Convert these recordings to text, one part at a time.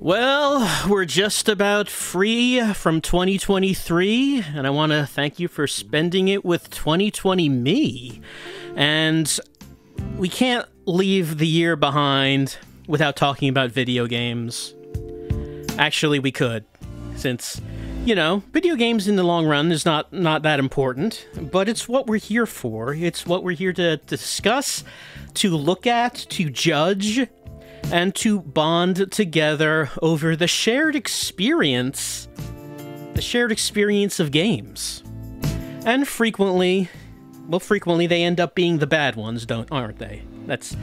Well, we're just about free from 2023, and I want to thank you for spending it with 2020 me. And we can't leave the year behind without talking about video games. Actually, we could, since, you know, video games in the long run is not that important, but it's what we're here for. It's what we're here to discuss, to look at, to judge, and to bond together over the shared experience of games. And frequently they end up being the bad ones, aren't they? That's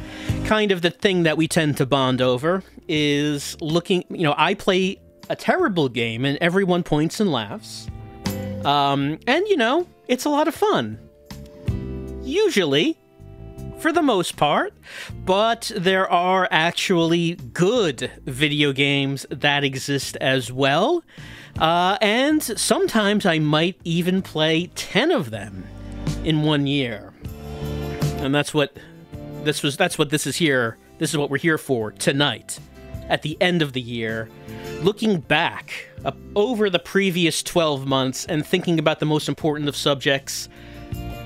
kind of the thing that we tend to bond over, is looking, you know, I play a terrible game and everyone points and laughs. And, you know, it's a lot of fun. Usually, for the most part, but there are actually good video games that exist as well, and sometimes I might even play 10 of them in one year, and that's what this is here. This is what we're here for tonight, at the end of the year, looking back over the previous 12 months and thinking about the most important of subjects.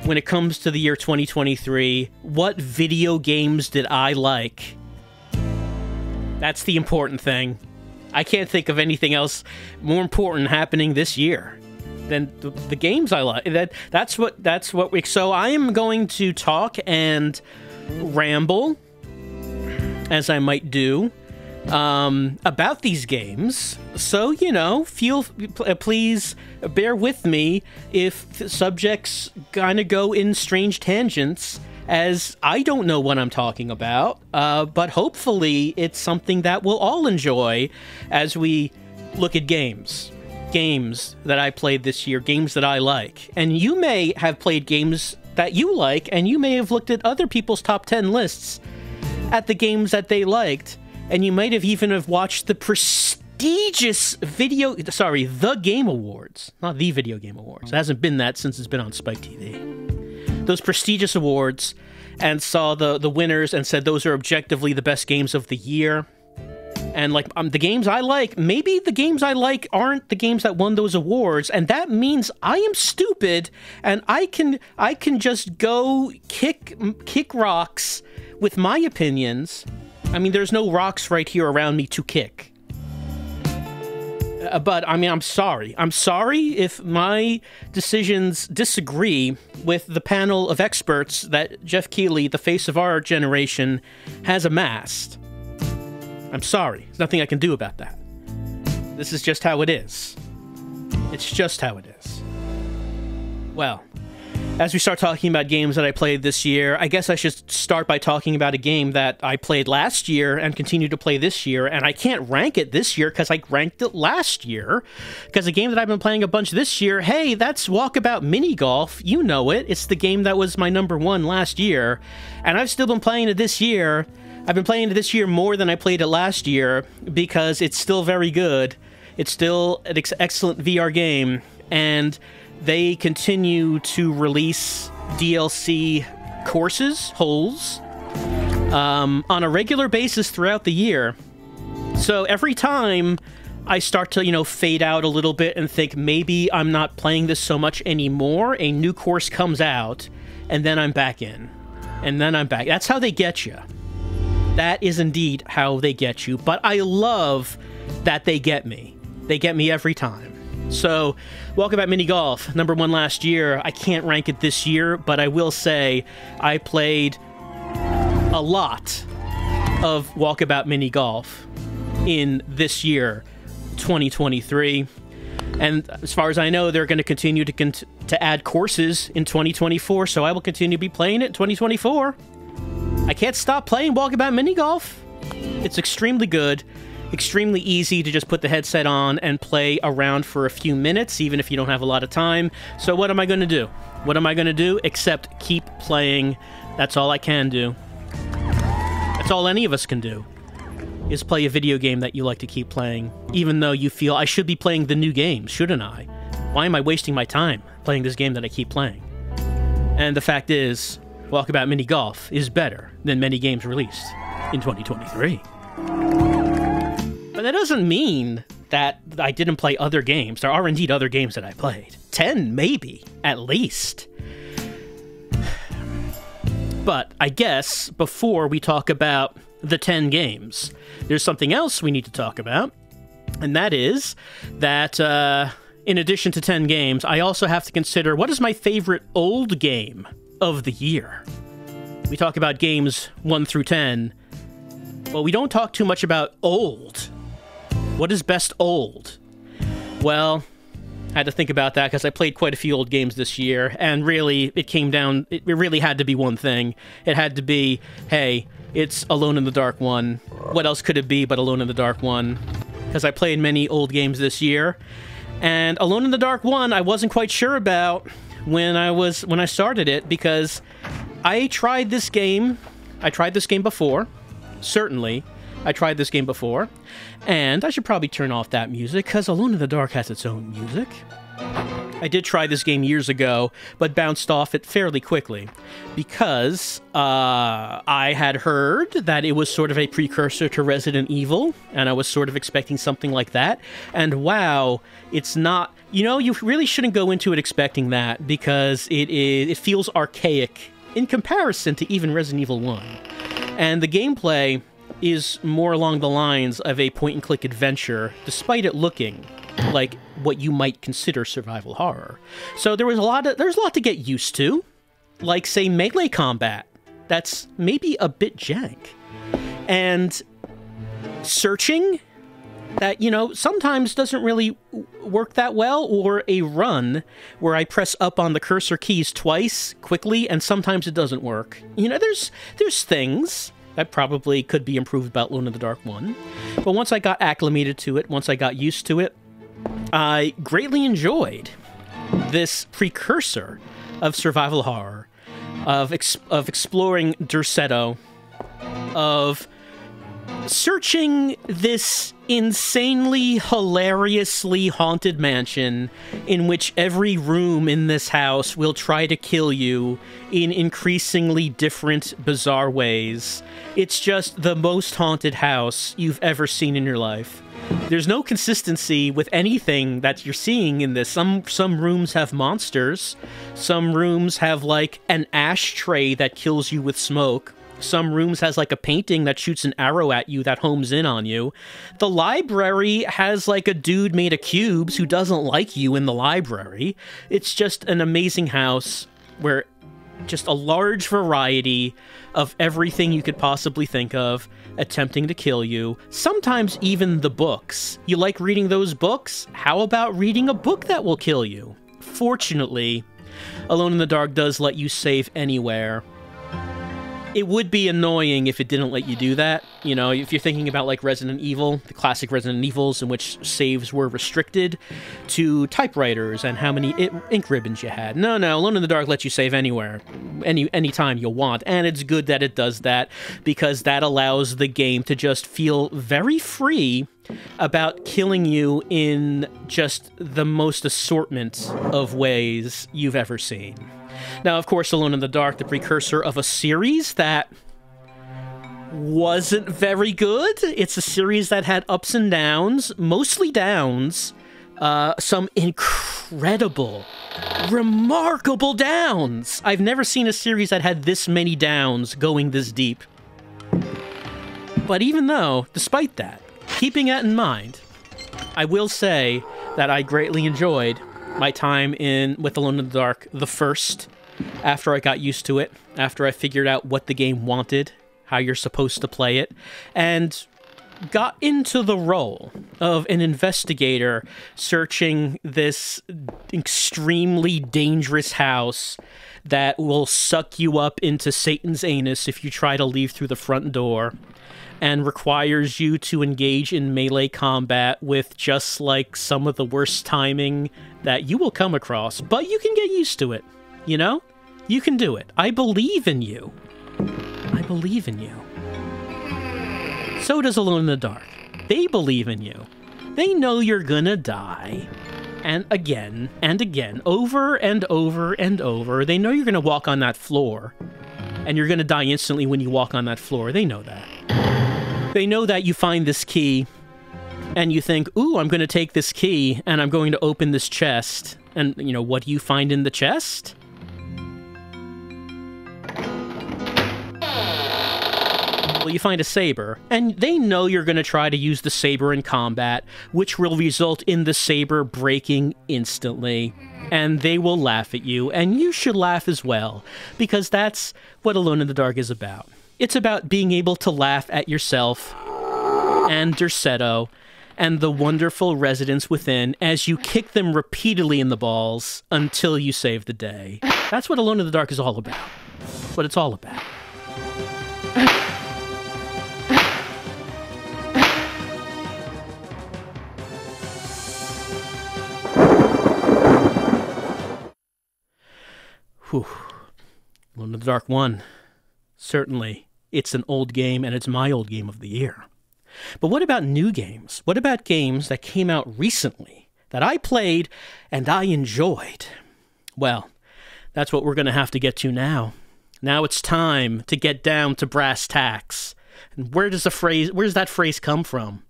When it comes to the year 2023, what video games did I like? That's the important thing. I can't think of anything else more important happening this year than the games I like. That's what we. So I am going to talk and ramble, as I might do, about these games. So, you know, please bear with me if the subjects kind of go in strange tangents, as I don't know what I'm talking about, but hopefully it's something that we'll all enjoy as we look at games that I played this year, games that I like. And you may have played games that you like, and you may have looked at other people's top 10 lists at the games that they liked, and you might have even watched the prestigious The Game Awards. Not the Video Game Awards. It hasn't been that since it's been on Spike TV. Those prestigious awards, and saw the winners and said those are objectively the best games of the year. And like the games I like, maybe the games I like aren't the games that won those awards, and that means I am stupid, and I can just go kick rocks with my opinions. I mean, there's no rocks right here around me to kick. But, I mean, I'm sorry. I'm sorry if my decisions disagree with the panel of experts that Jeff Keighley, the face of our generation, has amassed. I'm sorry. There's nothing I can do about that. This is just how it is. It's just how it is. Well, as we start talking about games that I played this year, I guess I should start by talking about a game that I played last year and continue to play this year, and I can't rank it this year because I ranked it last year, because a game that I've been playing a bunch this year, hey, that's Walkabout Mini Golf. You know it. It's the game that was my #1 last year, and I've still been playing it this year. I've been playing it this year more than I played it last year because it's still very good. It's still an excellent VR game, and they continue to release DLC holes, on a regular basis throughout the year. So every time I start to, you know, fade out a little bit and think maybe I'm not playing this so much anymore, a new course comes out, and then I'm back in. And then I'm back. That's how they get you. That is indeed how they get you. But I love that they get me. They get me every time. So, Walkabout Mini Golf, #1 last year. I can't rank it this year, but I will say I played a lot of Walkabout Mini Golf in this year, 2023. And as far as I know, they're going to continue to add courses in 2024, so I will continue to be playing it in 2024. I can't stop playing Walkabout Mini Golf. It's extremely good. Extremely easy to just put the headset on and play around for a few minutes, even if you don't have a lot of time. So what am I going to do? What am I going to do except keep playing? That's all I can do. That's all any of us can do, is play a video game that you like to keep playing, even though you feel I should be playing the new games, shouldn't I? Why am I wasting my time playing this game that I keep playing? And the fact is, Walkabout Mini Golf is better than many games released in 2023. But that doesn't mean that I didn't play other games. There are indeed other games that I played. 10, maybe, at least. But I guess before we talk about the 10 games, there's something else we need to talk about, and that is that in addition to 10 games, I also have to consider what is my favorite old game of the year. We talk about games 1 through 10, but we don't talk too much about old. What is best old? Well, I had to think about that because I played quite a few old games this year, and really, it really had to be one thing. It had to be, hey, it's Alone in the Dark 1. What else could it be but Alone in the Dark 1? Because I played many old games this year, and Alone in the Dark 1 I wasn't quite sure about when I started it, because I tried this game before, certainly. I tried this game before, and I should probably turn off that music, because Alone in the Dark has its own music. I did try this game years ago, but bounced off it fairly quickly, because I had heard that it was sort of a precursor to Resident Evil, and I was sort of expecting something like that, and wow, it's not... You know, you really shouldn't go into it expecting that, because it feels archaic in comparison to even Resident Evil 1. And the gameplay is more along the lines of a point-and-click adventure, despite it looking like what you might consider survival horror. So there's a lot to get used to, like, say, melee combat. That's maybe a bit jank. And searching, that, you know, sometimes doesn't really work that well, or a run where I press up on the cursor keys twice quickly, and sometimes it doesn't work. You know, there's things that probably could be improved about Alone in the Dark 1. But once I got acclimated to it, once I got used to it, I greatly enjoyed this precursor of survival horror, of exploring Derceto, of searching this insanely, hilariously haunted mansion in which every room in this house will try to kill you in increasingly different, bizarre ways. It's just the most haunted house you've ever seen in your life. There's no consistency with anything that you're seeing in this. Some rooms have monsters. Some rooms have, like, an ashtray that kills you with smoke. Some rooms has, like, a painting that shoots an arrow at you that homes in on you. The library has, like, a dude made of cubes who doesn't like you in the library. It's just an amazing house where just a large variety of everything you could possibly think of attempting to kill you. Sometimes even the books. You like reading those books? How about reading a book that will kill you? Fortunately, Alone in the Dark does let you save anywhere. It would be annoying if it didn't let you do that. You know, if you're thinking about, like, Resident Evil, the classic Resident Evils, in which saves were restricted to typewriters and how many ink ribbons you had. No, Alone in the Dark lets you save anywhere, anytime you want, and it's good that it does that, because that allows the game to just feel very free about killing you in just the most assortment of ways you've ever seen. Now, of course, Alone in the Dark, the precursor of a series that wasn't very good. It's a series that had ups and downs, mostly downs, some incredible, remarkable downs. I've never seen a series that had this many downs going this deep. But even though, despite that, keeping that in mind, I will say that I greatly enjoyed my time with Alone in the Dark the first, after I got used to it, after I figured out what the game wanted, how you're supposed to play it, and got into the role of an investigator searching this extremely dangerous house that will suck you up into Satan's anus if you try to leave through the front door, and requires you to engage in melee combat with just, like, some of the worst timing that you will come across. But you can get used to it, you know? You can do it. I believe in you. I believe in you. So does Alone in the Dark. They believe in you. They know you're gonna die. And again, over and over and over. They know you're gonna walk on that floor. And you're gonna die instantly when you walk on that floor. They know that. They know that you find this key and you think, ooh, I'm going to take this key, and I'm going to open this chest. And, you know, what do you find in the chest? Well, you find a saber, and they know you're going to try to use the saber in combat, which will result in the saber breaking instantly. And they will laugh at you, and you should laugh as well, because that's what Alone in the Dark is about. It's about being able to laugh at yourself and Derceto and the wonderful residents within as you kick them repeatedly in the balls until you save the day. That's what Alone in the Dark is all about. That's what it's all about. Whew. Alone in the Dark 1. Certainly, it's an old game, and it's my old game of the year. But what about new games? What about games that came out recently, that I played and I enjoyed? Well, that's what we're going to have to get to now. Now it's time to get down to brass tacks. And where does that phrase come from?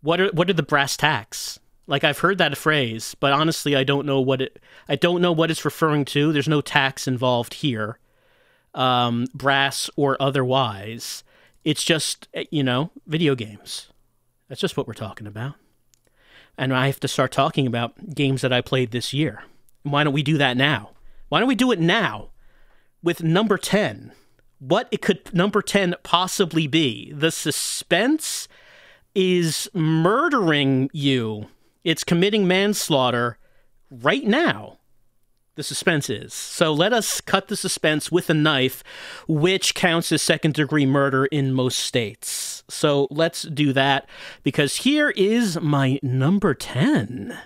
What are the brass tacks? Like, I've heard that phrase, but honestly, I don't know what it's referring to. There's no tax involved here, brass or otherwise. It's just, you know, video games. That's just what we're talking about. And I have to start talking about games that I played this year. And why don't we do that now? Why don't we do it now with number 10? What it could number 10 possibly be? The suspense is murdering you. It's committing manslaughter right now. The suspense is. So let us cut the suspense with a knife, which counts as second-degree murder in most states. So let's do that, because here is my number 10.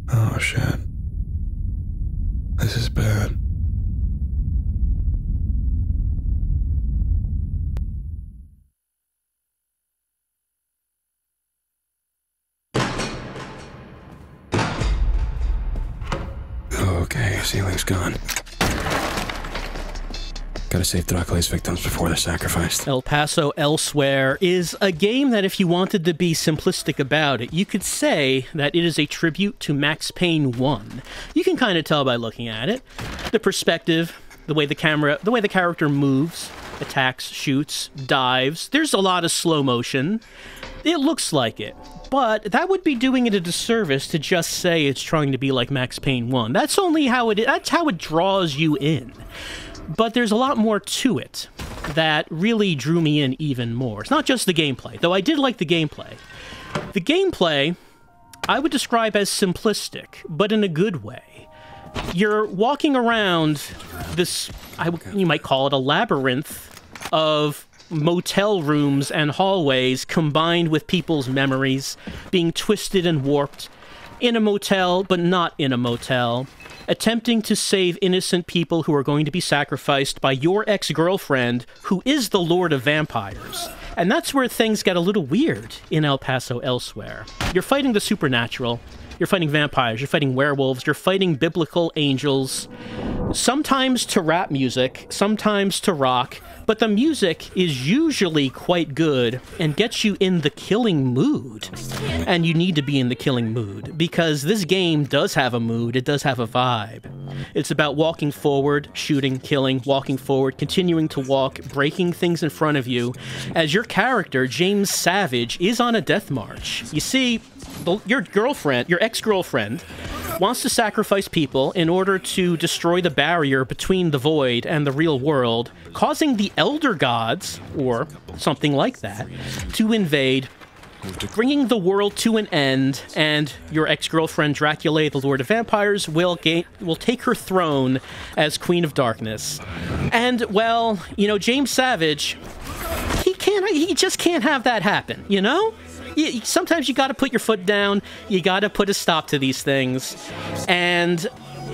Oh, shit. This is bad. Okay, ceiling's gone. Gotta save Dracula's victims before they're sacrificed. El Paso Elsewhere is a game that, if you wanted to be simplistic about it, you could say that it is a tribute to Max Payne 1. You can kind of tell by looking at it. The perspective, the way the character moves, attacks, shoots, dives. There's a lot of slow motion. It looks like it. But that would be doing it a disservice to just say it's trying to be like Max Payne 1. That's how it draws you in. But there's a lot more to it that really drew me in even more. It's not just the gameplay, though I did like the gameplay. The gameplay, I would describe as simplistic, but in a good way. You're walking around this, you might call it a labyrinth of motel rooms and hallways combined with people's memories being twisted and warped in a motel, but not in a motel. Attempting to save innocent people who are going to be sacrificed by your ex-girlfriend, who is the Lord of Vampires. And that's where things get a little weird in El Paso Elsewhere. You're fighting the supernatural, you're fighting vampires, you're fighting werewolves, you're fighting biblical angels, sometimes to rap music, sometimes to rock, but the music is usually quite good and gets you in the killing mood. And you need to be in the killing mood, because this game does have a mood, it does have a vibe. It's about walking forward, shooting, killing, walking forward, continuing to walk, breaking things in front of you, as your character, James Savage, is on a death march. You see, your ex-girlfriend, wants to sacrifice people in order to destroy the barrier between the void and the real world, causing the Elder Gods, or something like that, to invade, bringing the world to an end, and your ex-girlfriend Dracula, the Lord of Vampires, will take her throne as Queen of Darkness. And, well, you know, James Savage, he just can't have that happen, you know? Sometimes you gotta put your foot down, you gotta put a stop to these things, and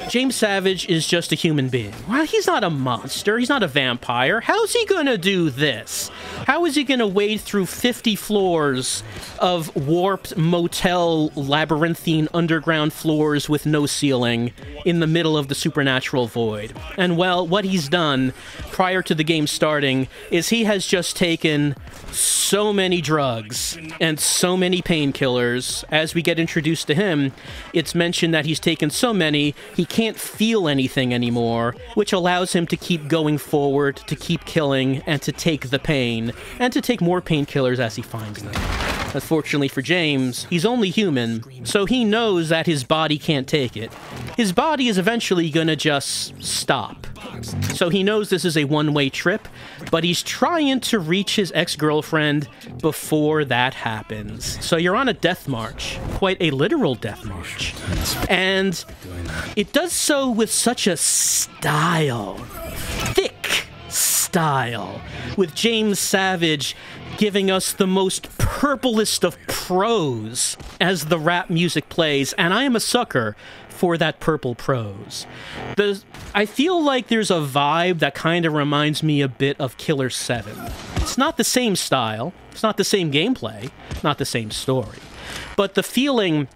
James Savage is just a human being. Well, he's not a monster. He's not a vampire. How's he gonna do this? How is he gonna wade through 50 floors of warped motel labyrinthine underground floors with no ceiling in the middle of the supernatural void? And well, what he's done prior to the game starting is he has just taken so many drugs and so many painkillers. As we get introduced to him, it's mentioned that he's taken so many he can't feel anything anymore, which allows him to keep going forward, to keep killing, and to take the pain, and to take more painkillers as he finds them. Unfortunately for James, he's only human, so he knows that his body can't take it. His body is eventually gonna just stop. So he knows this is a one-way trip, but he's trying to reach his ex-girlfriend before that happens. So you're on a death march, quite a literal death march. And it does so with such a style, thick style, with James Savage giving us the most purplest of prose as the rap music plays, and I am a sucker for that purple prose. I feel like there's a vibe that kind of reminds me a bit of Killer 7. It's not the same style, it's not the same gameplay, not the same story, but the feeling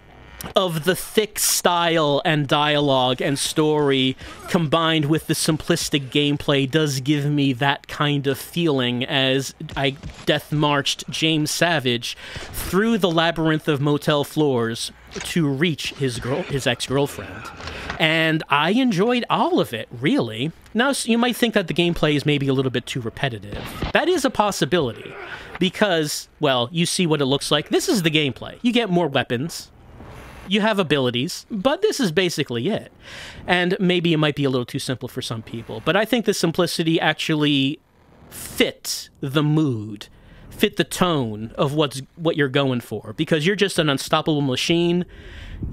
of the thick style and dialogue and story combined with the simplistic gameplay does give me that kind of feeling as I death marched James Savage through the labyrinth of motel floors to reach his ex-girlfriend. And I enjoyed all of it, really. Now, you might think that the gameplay is maybe a little bit too repetitive. That is a possibility, because, well, you see what it looks like. This is the gameplay. You get more weapons, you have abilities, but this is basically it. And maybe it might be a little too simple for some people, but I think the simplicity actually fit the mood, fit the tone of what you're going for, because you're just an unstoppable machine.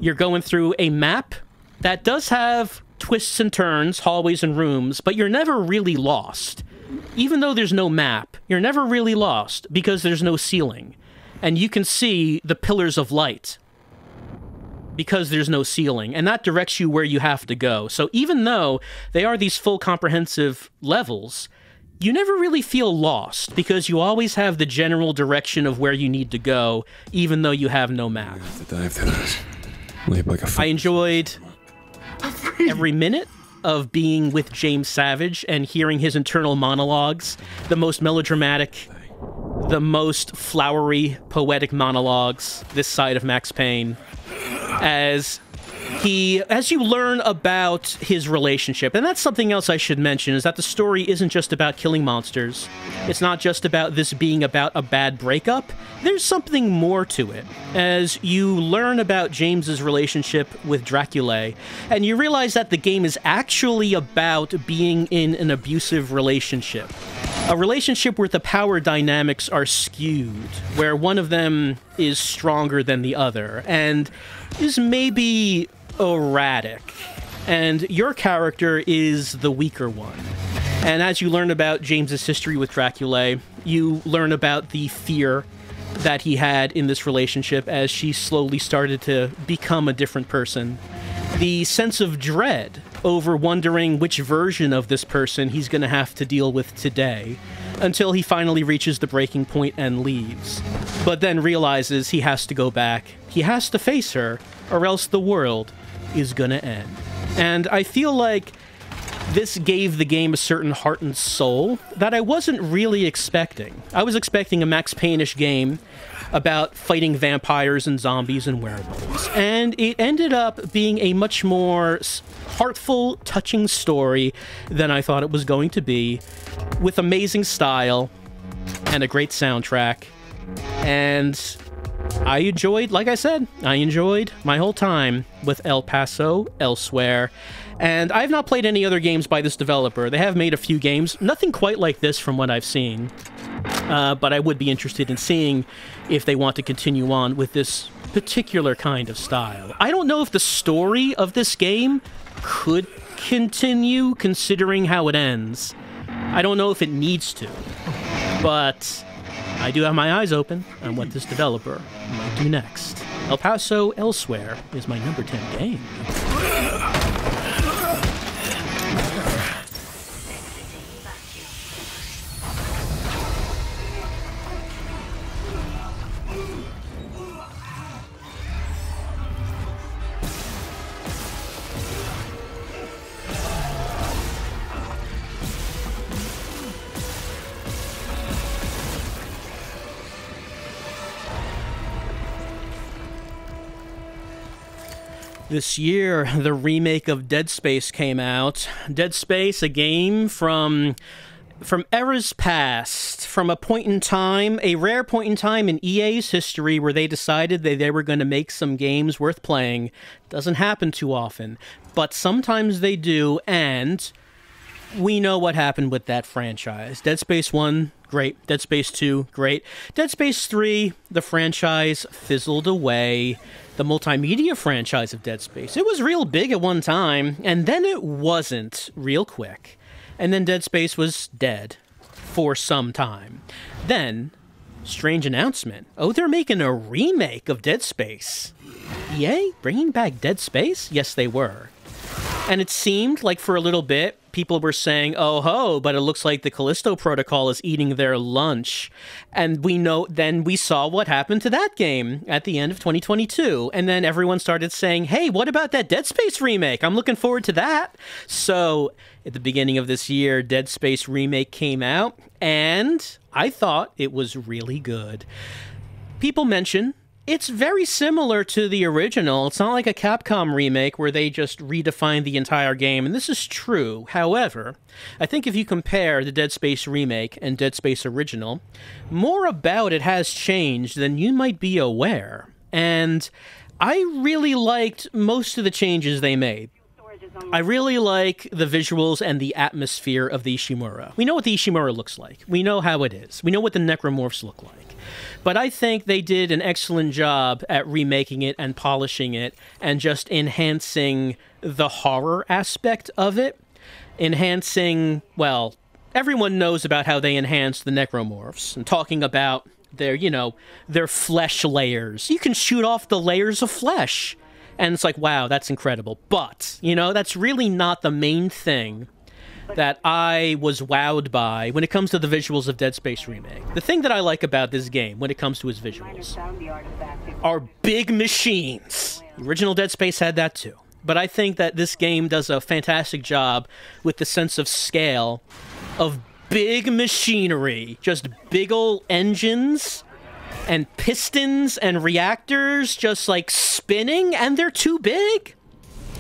You're going through a map that does have twists and turns, hallways and rooms, but you're never really lost. Even though there's no map, you're never really lost because there's no ceiling. And you can see the pillars of light because there's no ceiling, and that directs you where you have to go. So even though they are these full comprehensive levels, you never really feel lost, because you always have the general direction of where you need to go, even though you have no map. I enjoyed every minute of being with James Savage and hearing his internal monologues, the most melodramatic, the most flowery, poetic monologues this side of Max Payne. As you learn about his relationship, and that's something else I should mention, is that the story isn't just about killing monsters. It's not just about this being about a bad breakup. There's something more to it. As you learn about James's relationship with Dracula, and you realize that the game is actually about being in an abusive relationship. A relationship where the power dynamics are skewed, where one of them is stronger than the other, and is maybe erratic, and your character is the weaker one. And as you learn about James's history with Dracula, you learn about the fear that he had in this relationship as she slowly started to become a different person. The sense of dread over wondering which version of this person he's going to have to deal with today, until he finally reaches the breaking point and leaves. But then realizes he has to go back. He has to face her, or else the world is gonna end. And I feel like this gave the game a certain heart and soul that I wasn't really expecting. I was expecting a Max Payne-ish game about fighting vampires and zombies and werewolves, and it ended up being a much more heartful, touching story than I thought it was going to be, with amazing style and a great soundtrack. And I enjoyed, like I said, I enjoyed my whole time with El Paso Elsewhere. And I have not played any other games by this developer. They have made a few games, nothing quite like this from what I've seen. But I would be interested in seeing if they want to continue on with this particular kind of style. I don't know if the story of this game could continue, considering how it ends. I don't know if it needs to, but I do have my eyes open on what this developer might do next. El Paso Elsewhere is my number 10 game. This year, the remake of Dead Space came out. Dead Space, a game from eras past, from a point in time, a rare point in time in EA's history where they decided they were going to make some games worth playing. Doesn't happen too often, but sometimes they do, and we know what happened with that franchise. Dead Space 1, great. Dead Space 2, great. Dead Space 3, the franchise fizzled away. The multimedia franchise of Dead Space, it was real big at one time, and then it wasn't real quick. And then Dead Space was dead for some time. Then, strange announcement. Oh, they're making a remake of Dead Space. EA? Bringing back Dead Space? Yes, they were. And it seemed like for a little bit, people were saying, oh ho, but it looks like the Callisto Protocol is eating their lunch. And then we saw what happened to that game at the end of 2022. And then everyone started saying, hey, what about that Dead Space remake? I'm looking forward to that. So at the beginning of this year, Dead Space remake came out, and I thought it was really good. People mention it's very similar to the original. It's not like a Capcom remake where they just redefined the entire game, and this is true. However, I think if you compare the Dead Space remake and Dead Space original, more about it has changed than you might be aware. And I really liked most of the changes they made. I really like the visuals and the atmosphere of the Ishimura. We know what the Ishimura looks like. We know how it is. We know what the necromorphs look like. But I think they did an excellent job at remaking it and polishing it and just enhancing the horror aspect of it. Enhancing, well, everyone knows about how they enhanced the necromorphs and talking about their, their flesh layers. You can shoot off the layers of flesh. And it's like, wow, that's incredible. But, that's really not the main thing that I was wowed by when it comes to the visuals of Dead Space Remake. The thing that I like about this game when it comes to its visuals are big machines. The original Dead Space had that too. But I think that this game does a fantastic job with the sense of scale of big machinery. Just big old engines and pistons and reactors just like spinning, and they're too big.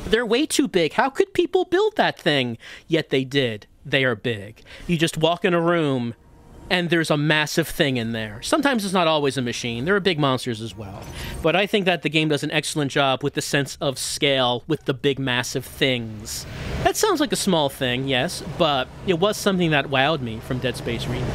They're way too big. How could people build that thing? Yet they did. They are big. You just walk in a room and there's a massive thing in there. Sometimes it's not always a machine. There are big monsters as well. But I think that the game does an excellent job with the sense of scale with the big massive things. That sounds like a small thing, yes, but it was something that wowed me from Dead Space Remake.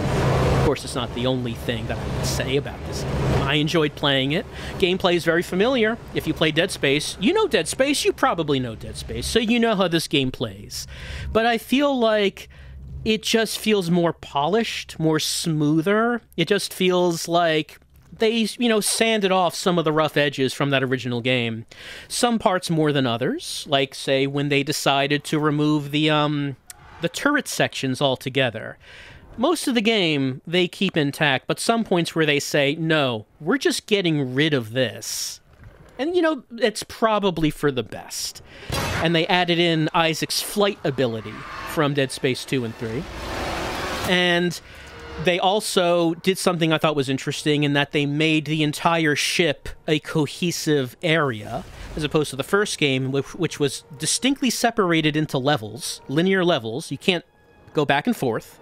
Of course, it's not the only thing that I would say about this game. I enjoyed playing it. Gameplay is very familiar. If you play Dead Space, you know Dead Space, you probably know Dead Space, so you know how this game plays. But I feel like it just feels more polished, more smoother. It just feels like they, sanded off some of the rough edges from that original game. Some parts more than others, like, say, when they decided to remove the turret sections altogether. Most of the game, they keep intact, but some points where they say, no, we're just getting rid of this. And, it's probably for the best. And they added in Isaac's flight ability from Dead Space 2 and 3. And they also did something I thought was interesting in that they made the entire ship a cohesive area, as opposed to the first game, which was distinctly separated into levels, linear levels. You can't go back and forth.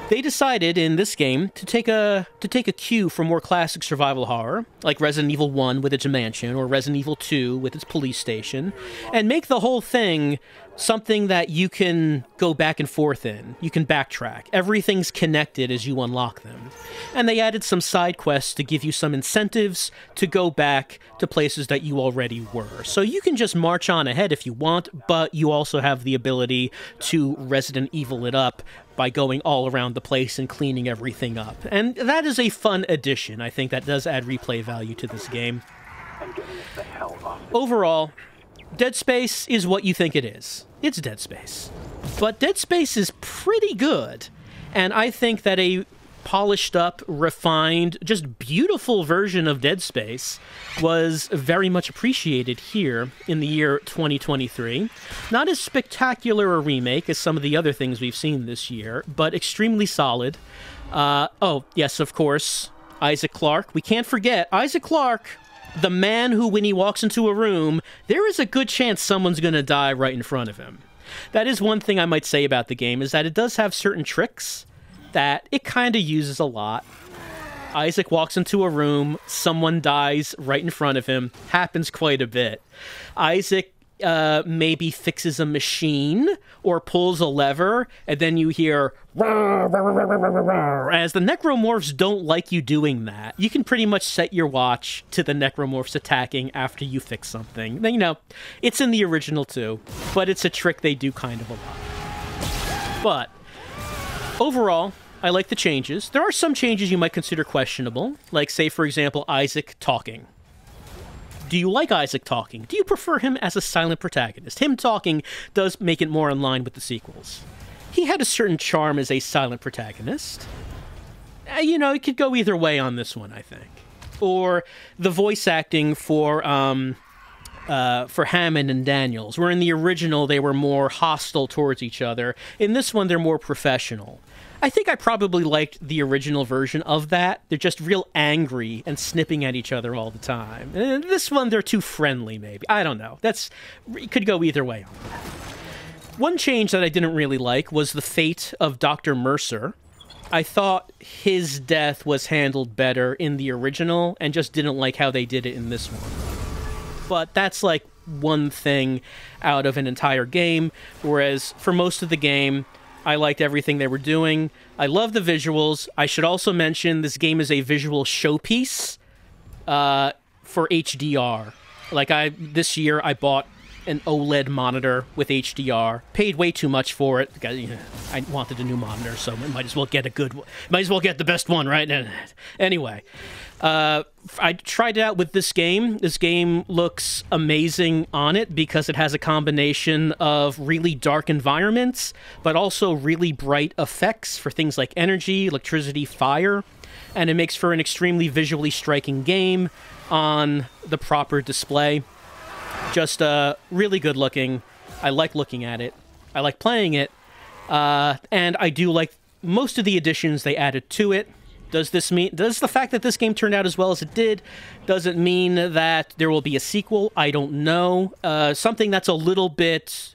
They decided in this game to take a cue from more classic survival horror, like Resident Evil 1 with its mansion, or Resident Evil 2 with its police station, and make the whole thing something that you can go back and forth in. You can backtrack. Everything's connected as you unlock them. And they added some side quests to give you some incentives to go back to places that you already were. So you can just march on ahead if you want, but you also have the ability to Resident Evil it up by going all around the place and cleaning everything up. And that is a fun addition. I think that does add replay value to this game. Overall, Dead Space is what you think it is. It's Dead Space. But Dead Space is pretty good. And I think that a polished up, refined, just beautiful version of Dead Space was very much appreciated here in the year 2023. Not as spectacular a remake as some of the other things we've seen this year, but extremely solid. Oh, yes, of course, Isaac Clarke. We can't forget Isaac Clarke, the man who, when he walks into a room, there is a good chance someone's going to die right in front of him. That is one thing I might say about the game, is that it does have certain tricks that it kind of uses a lot. Isaac walks into a room, someone dies right in front of him. Happens quite a bit. Isaac maybe fixes a machine or pulls a lever, and then you hear as the necromorphs don't like you doing that. You can pretty much set your watch to the necromorphs attacking after you fix something. You know, it's in the original too, but it's a trick they do kind of a lot. But overall, I like the changes. There are some changes you might consider questionable, like, say, for example, Isaac talking. Do you like Isaac talking? Do you prefer him as a silent protagonist? Him talking does make it more in line with the sequels. He had a certain charm as a silent protagonist. You know, it could go either way on this one, I think. Or the voice acting for Hammond and Daniels, where in the original they were more hostile towards each other. In this one, they're more professional. I think I probably liked the original version of that. They're just real angry and snipping at each other all the time. And this one, they're too friendly, maybe. I don't know. It could go either way on that. One change that I didn't really like was the fate of Dr. Mercer. I thought his death was handled better in the original, and just didn't like how they did it in this one. But that's like one thing out of an entire game, whereas for most of the game, I liked everything they were doing. I love the visuals. I should also mention this game is a visual showpiece for HDR. Like, this year I bought an OLED monitor with HDR. Paid way too much for it. I wanted a new monitor, so I might as well get the best one, right? Anyway, I tried it out with this game. This game looks amazing on it because it has a combination of really dark environments, but also really bright effects for things like energy, electricity, fire, and it makes for an extremely visually striking game on the proper display. Just really good looking. I like looking at it. I like playing it. And I do like most of the additions they added to it. Does the fact that this game turned out as well as it did, does it mean that there will be a sequel? I don't know. Something that's a little bit,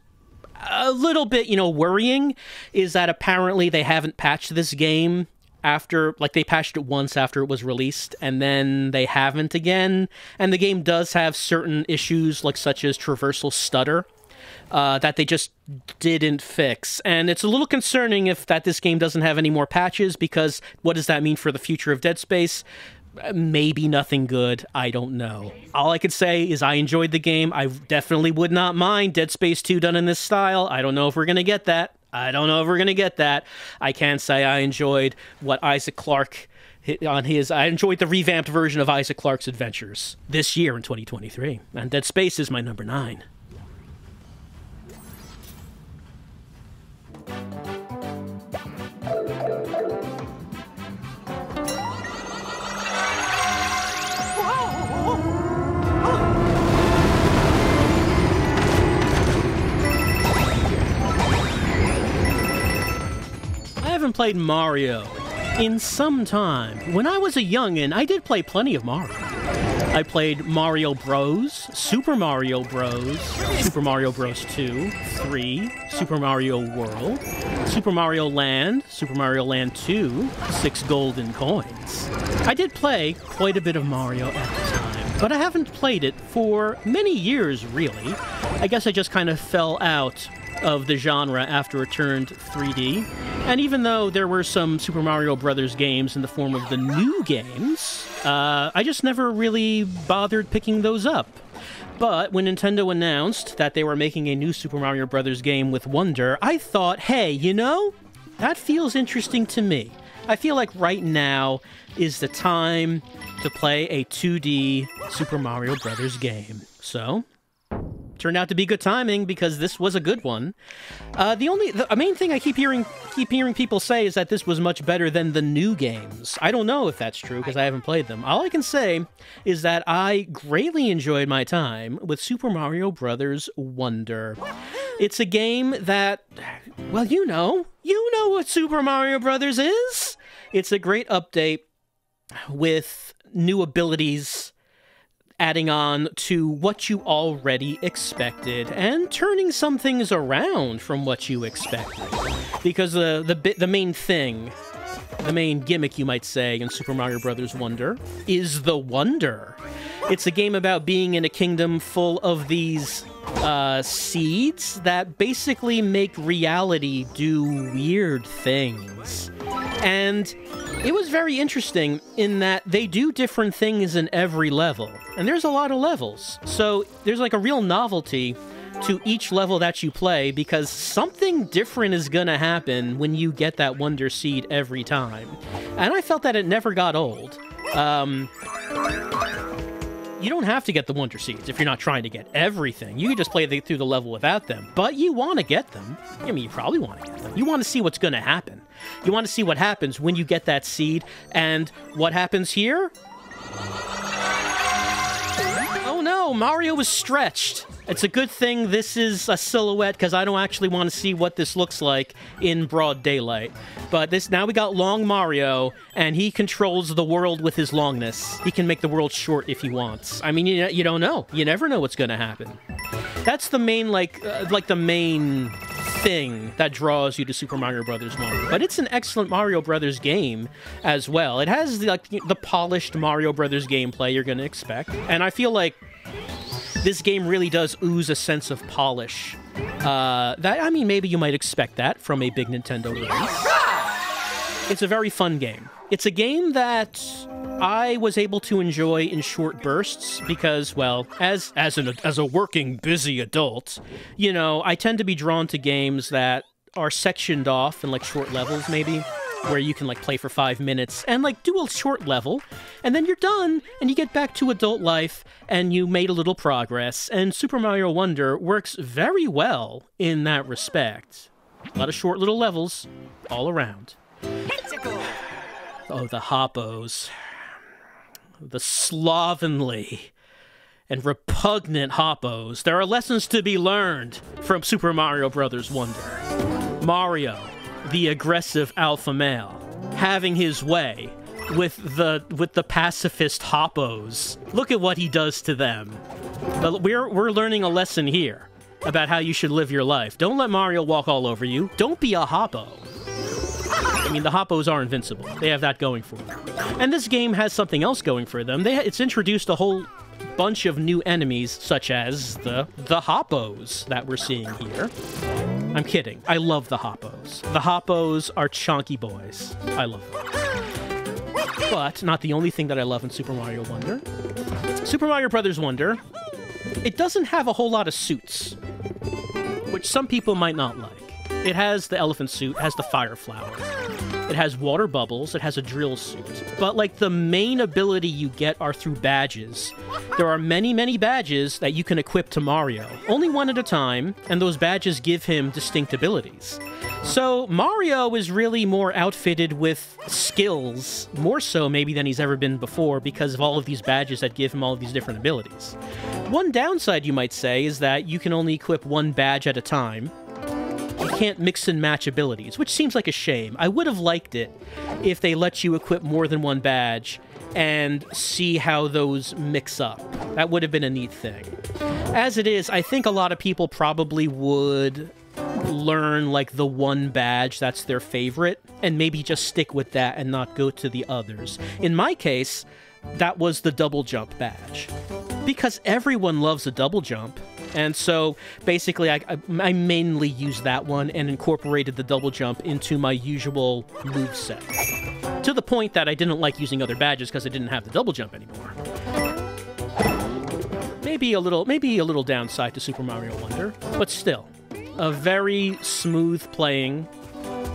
worrying is that apparently they haven't patched this game after, like, they patched it once after it was released, and then they haven't again. And the game does have certain issues, like such as traversal stutter, that they just didn't fix. And it's a little concerning that this game doesn't have any more patches, because what does that mean for the future of Dead Space? Maybe nothing good. I don't know. All I could say is I enjoyed the game. I definitely would not mind Dead Space 2 done in this style. I don't know if we're going to get that. I can say I enjoyed what Isaac Clarke I enjoyed the revamped version of Isaac Clarke's adventures this year in 2023. And Dead Space is my number 9. I haven't played Mario in some time. When I was a youngin', I did play plenty of Mario. I played Mario Bros, Super Mario Bros, Super Mario Bros 2, 3, Super Mario World, Super Mario Land 2, 6 golden coins. I did play quite a bit of Mario at the time, but I haven't played it for many years, really. I guess I just kind of fell out of the genre after it turned 3D. And even though there were some Super Mario Brothers games in the form of the new games, I just never really bothered picking those up. But when Nintendo announced that they were making a new Super Mario Brothers game with Wonder, I thought, hey, you know, that feels interesting to me. I feel like right now is the time to play a 2D Super Mario Brothers game. So turned out to be good timing, because this was a good one. The main thing I keep hearing people say is that this was much better than the new games. I don't know if that's true, because I haven't played them. All I can say is that I greatly enjoyed my time with Super Mario Bros. Wonder. It's a game that, well, you know what Super Mario Bros. Is. It's a great update with new abilities. adding on to what you already expected and turning some things around from what you expected. Because the main thing, the main gimmick, you might say, in Super Mario Bros. Wonder is the wonder. It's a game about being in a kingdom full of these seeds that basically make reality do weird things. And it was very interesting in that they do different things in every level. And there's a lot of levels. So there's like a real novelty to each level that you play because something different is gonna happen when you get that Wonder Seed every time. And I felt that it never got old. You don't have to get the Wonder Seeds if you're not trying to get everything. You can just play through the level without them. But you want to get them. I mean, you probably want to get them. You want to see what's going to happen. You want to see what happens when you get that seed. And what happens here? Oh no, Mario is stretched. It's a good thing this is a silhouette because I don't actually want to see what this looks like in broad daylight. But now we got long Mario, and he controls the world with his longness. He can make the world short if he wants. I mean, you don't know. You never know what's going to happen. That's the main, like the main thing that draws you to Super Mario Bros. Wonder. But it's an excellent Mario Bros. Game as well. It has the polished Mario Bros. Gameplay you're going to expect. And I feel like this game really does ooze a sense of polish. I mean, maybe you might expect that from a big Nintendo release. It's a very fun game. It's a game that I was able to enjoy in short bursts because, well, as a working, busy adult, you know, I tend to be drawn to games that are sectioned off in, like, short levels, maybe, where you can, like, play for 5 minutes and, like, do a short level, and then you're done, and you get back to adult life, and you made a little progress, and Super Mario Wonder works very well in that respect. A lot of short little levels all around. Oh, the hoppos. The slovenly and repugnant hoppos. There are lessons to be learned from Super Mario Bros. Wonder. Mario, the aggressive alpha male, having his way with the pacifist hoppos. Look at what he does to them. We're learning a lesson here about how you should live your life. Don't let Mario walk all over you. Don't be a hoppo. I mean, the hoppos are invincible. They have that going for them. And this game has something else going for them. It's introduced a whole bunch of new enemies, such as the hoppos that we're seeing here. I'm kidding. I love the hoppos. The hoppos are chonky boys. I love them. But not the only thing that I love in Super Mario Wonder. Super Mario Bros. Wonder, it doesn't have a whole lot of suits, which some people might not like. It has the elephant suit, has the fire flower. It has water bubbles, it has a drill suit. But, like, the main ability you get are through badges. There are many, many badges that you can equip to Mario. Only one at a time, and those badges give him distinct abilities. So, Mario is really more outfitted with skills, more so maybe than he's ever been before, because of all of these badges that give him all of these different abilities. One downside, you might say, is that you can only equip one badge at a time. You can't mix and match abilities, which seems like a shame. I would have liked it if they let you equip more than one badge and see how those mix up. That would have been a neat thing. As it is, I think a lot of people probably would learn, like, the one badge that's their favorite, and maybe just stick with that and not go to the others. In my case, that was the double jump badge. Because everyone loves a double jump. And so, basically, I mainly used that one and incorporated the double jump into my usual moveset. To the point that I didn't like using other badges because I didn't have the double jump anymore. Maybe a little downside to Super Mario Wonder, but still, a very smooth playing,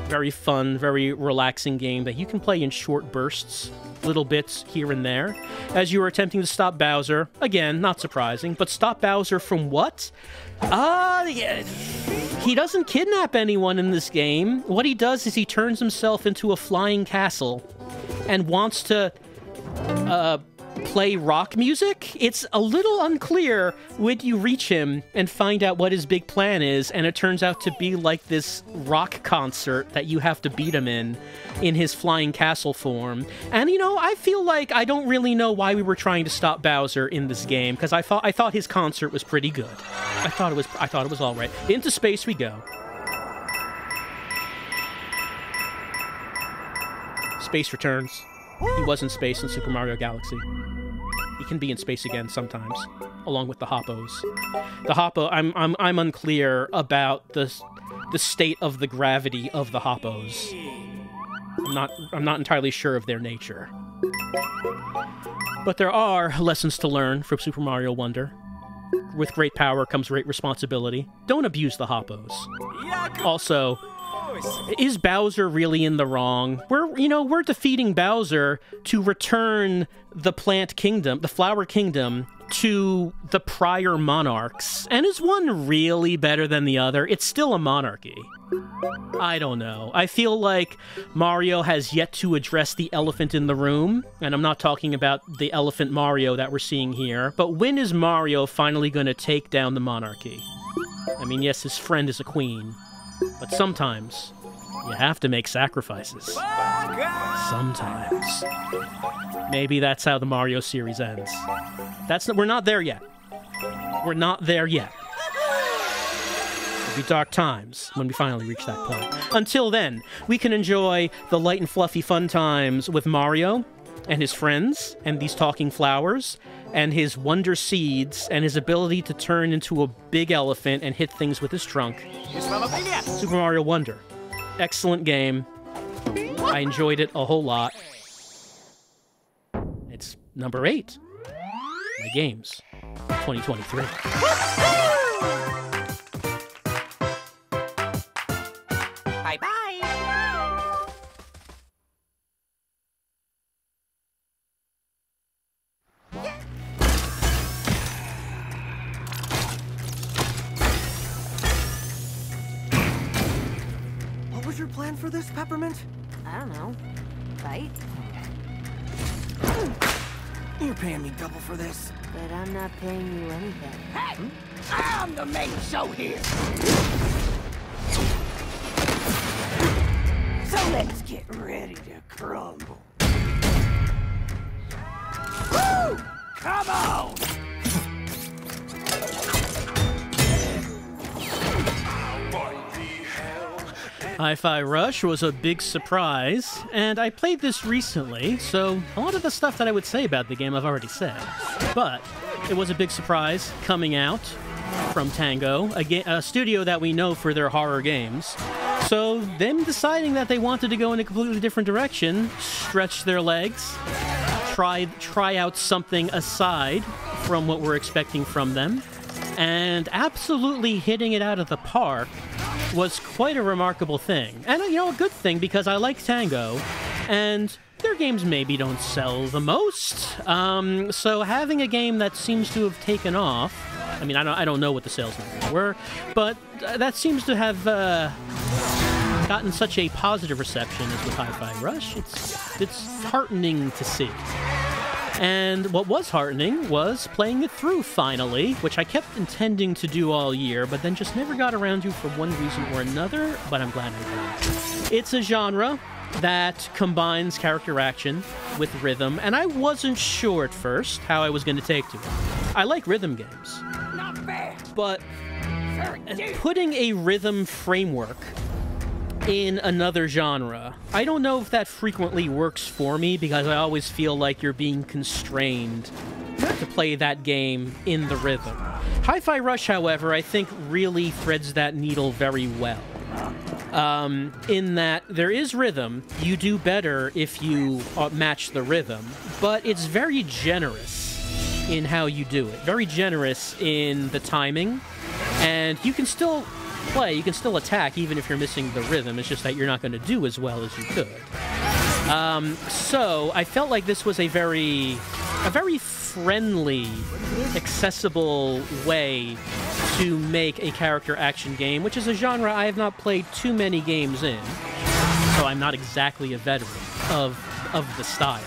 very fun, very relaxing game that you can play in short bursts. Little bits here and there, as you are attempting to stop Bowser. Again, not surprising, but stop Bowser from what? Yeah. He doesn't kidnap anyone in this game. What he does is he turns himself into a flying castle and wants to, play rock music. It's a little unclear when you reach him and find out what his big plan is, and it turns out to be like this rock concert that you have to beat him in his flying castle form. And, you know, I feel like I don't really know why we were trying to stop Bowser in this game, because I thought his concert was pretty good. I thought it was all right. Into space we go. Space returns. He was in space in Super Mario Galaxy. He can be in space again sometimes, along with the Hoppos. The Hoppo, I'm unclear about the state of the gravity of the Hoppos. I'm not entirely sure of their nature. But there are lessons to learn from Super Mario Wonder. With great power comes great responsibility. Don't abuse the Hoppos. Also, is Bowser really in the wrong? We're defeating Bowser to return the plant kingdom, the flower kingdom, to the prior monarchs. And is one really better than the other? It's still a monarchy. I don't know. I feel like Mario has yet to address the elephant in the room, and I'm not talking about the elephant Mario that we're seeing here, but when is Mario finally going to take down the monarchy? I mean, yes, his friend is a queen, but sometimes you have to make sacrifices. Sometimes. Maybe that's how the Mario series ends. We're not there yet. We're not there yet. It'll be dark times when we finally reach that point. Until then, we can enjoy the light and fluffy fun times with Mario and his friends and these talking flowers and his wonder seeds and his ability to turn into a big elephant and hit things with his trunk. Super Mario Wonder. Excellent game. I enjoyed it a whole lot. It's number 8. My games. 2023. Bye-bye! What was your plan for this, Peppermint? I don't know. Fight? You're paying me double for this. But I'm not paying you anything. Hey! I'm the main show here! So let's get ready to crumble. Woo! Come on! Hi-Fi Rush was a big surprise, and I played this recently, so a lot of the stuff that I would say about the game I've already said. But it was a big surprise coming out from Tango, a studio that we know for their horror games. So them deciding that they wanted to go in a completely different direction, stretch their legs, try out something aside from what we're expecting from them, and absolutely hitting it out of the park was quite a remarkable thing. And, you know, a good thing, because I like Tango, and their games maybe don't sell the most. So having a game that seems to have taken off, I mean, I don't know what the sales numbers were, but that seems to have gotten such a positive reception as with Hi-Fi Rush. It's heartening to see. And what was heartening was playing it through, finally, which I kept intending to do all year, but then just never got around to for one reason or another, but I'm glad I did. It's a genre that combines character action with rhythm, and I wasn't sure at first how I was going to take to it. I like rhythm games, but putting a rhythm framework in another genre, I don't know if that frequently works for me, because I always feel like you're being constrained to play that game in the rhythm. Hi-Fi Rush, however, I think really threads that needle very well. In that there is rhythm, you do better if you match the rhythm, but it's very generous in how you do it. Very generous in the timing, and you can still play, you can still attack even if you're missing the rhythm. It's just that you're not going to do as well as you could. So I felt like this was a very friendly, accessible way to make a character action game, which is a genre I have not played too many games in, so I'm not exactly a veteran of the style.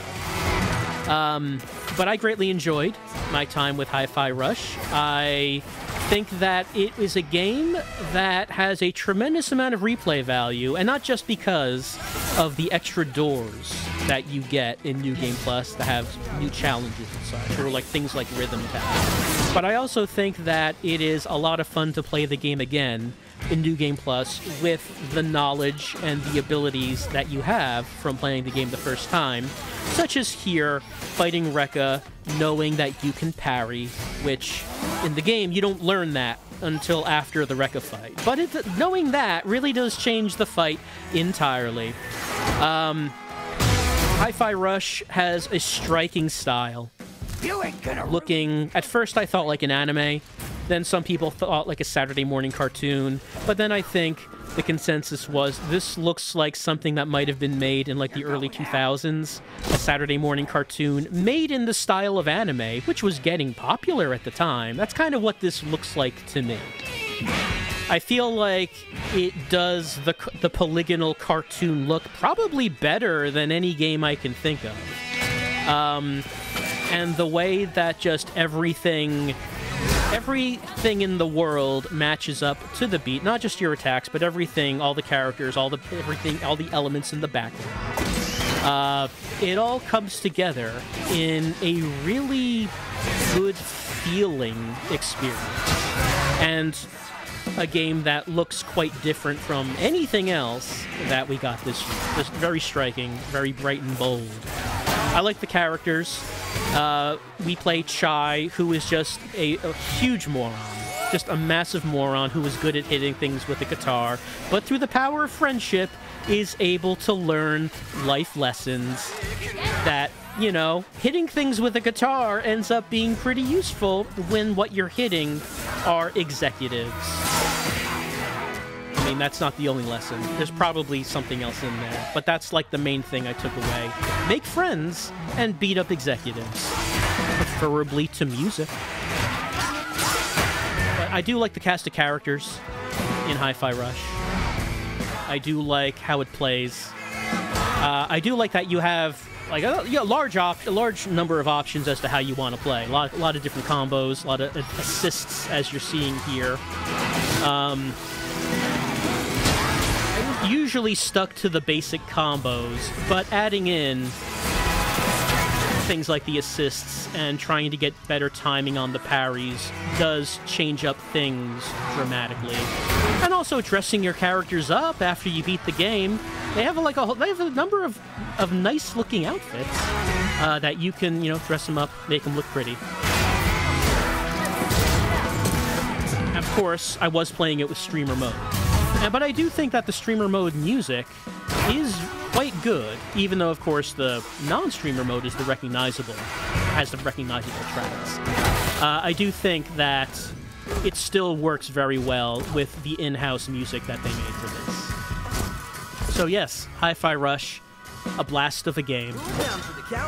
But I greatly enjoyed my time with Hi-Fi Rush. I think that it is a game that has a tremendous amount of replay value, and not just because of the extra doors that you get in New Game Plus that have new challenges and such, or like things like Rhythm Tap. But I also think that it is a lot of fun to play the game again in New Game Plus with the knowledge and the abilities that you have from playing the game the first time, such as here, fighting Rekka, knowing that you can parry, which in the game you don't learn that until after the Rekka fight. But knowing that really does change the fight entirely. Hi-Fi Rush has a striking style. You ain't gonna Looking, at first I thought like an anime, then some people thought like a Saturday morning cartoon, but then I think the consensus was this looks like something that might have been made in like the early 2000s, a Saturday morning cartoon made in the style of anime, which was getting popular at the time. That's kind of what this looks like to me. I feel like it does the polygonal cartoon look probably better than any game I can think of. And the way that just everything in the world matches up to the beat, not just your attacks, but everything, all the characters, all the elements in the background. It all comes together in a really good feeling experience. And a game that looks quite different from anything else that we got this year. Just very striking, very bright and bold. I like the characters. We play Chai, who is just a huge moron. Just a massive moron who is good at hitting things with a guitar, but through the power of friendship is able to learn life lessons that, you know, hitting things with a guitar ends up being pretty useful when what you're hitting are executives. I mean, that's not the only lesson. There's probably something else in there, but that's like the main thing I took away. Make friends and beat up executives, preferably to music. But I do like the cast of characters in Hi-Fi Rush. I do like how it plays. I do like that you have like a large number of options as to how you want to play. A lot of different combos, a lot of assists as you're seeing here. Usually stuck to the basic combos, but adding in things like the assists and trying to get better timing on the parries does change up things dramatically. And also dressing your characters up after you beat the game. They have a number of nice looking outfits that you can, you know, dress them up, make them look pretty. Of course, I was playing it with streamer mode. But I do think that the streamer mode music is quite good, even though, of course, the non-streamer mode is has the recognizable tracks. I do think that it still works very well with the in-house music that they made for this. So yes, Hi-Fi Rush, a blast of a game.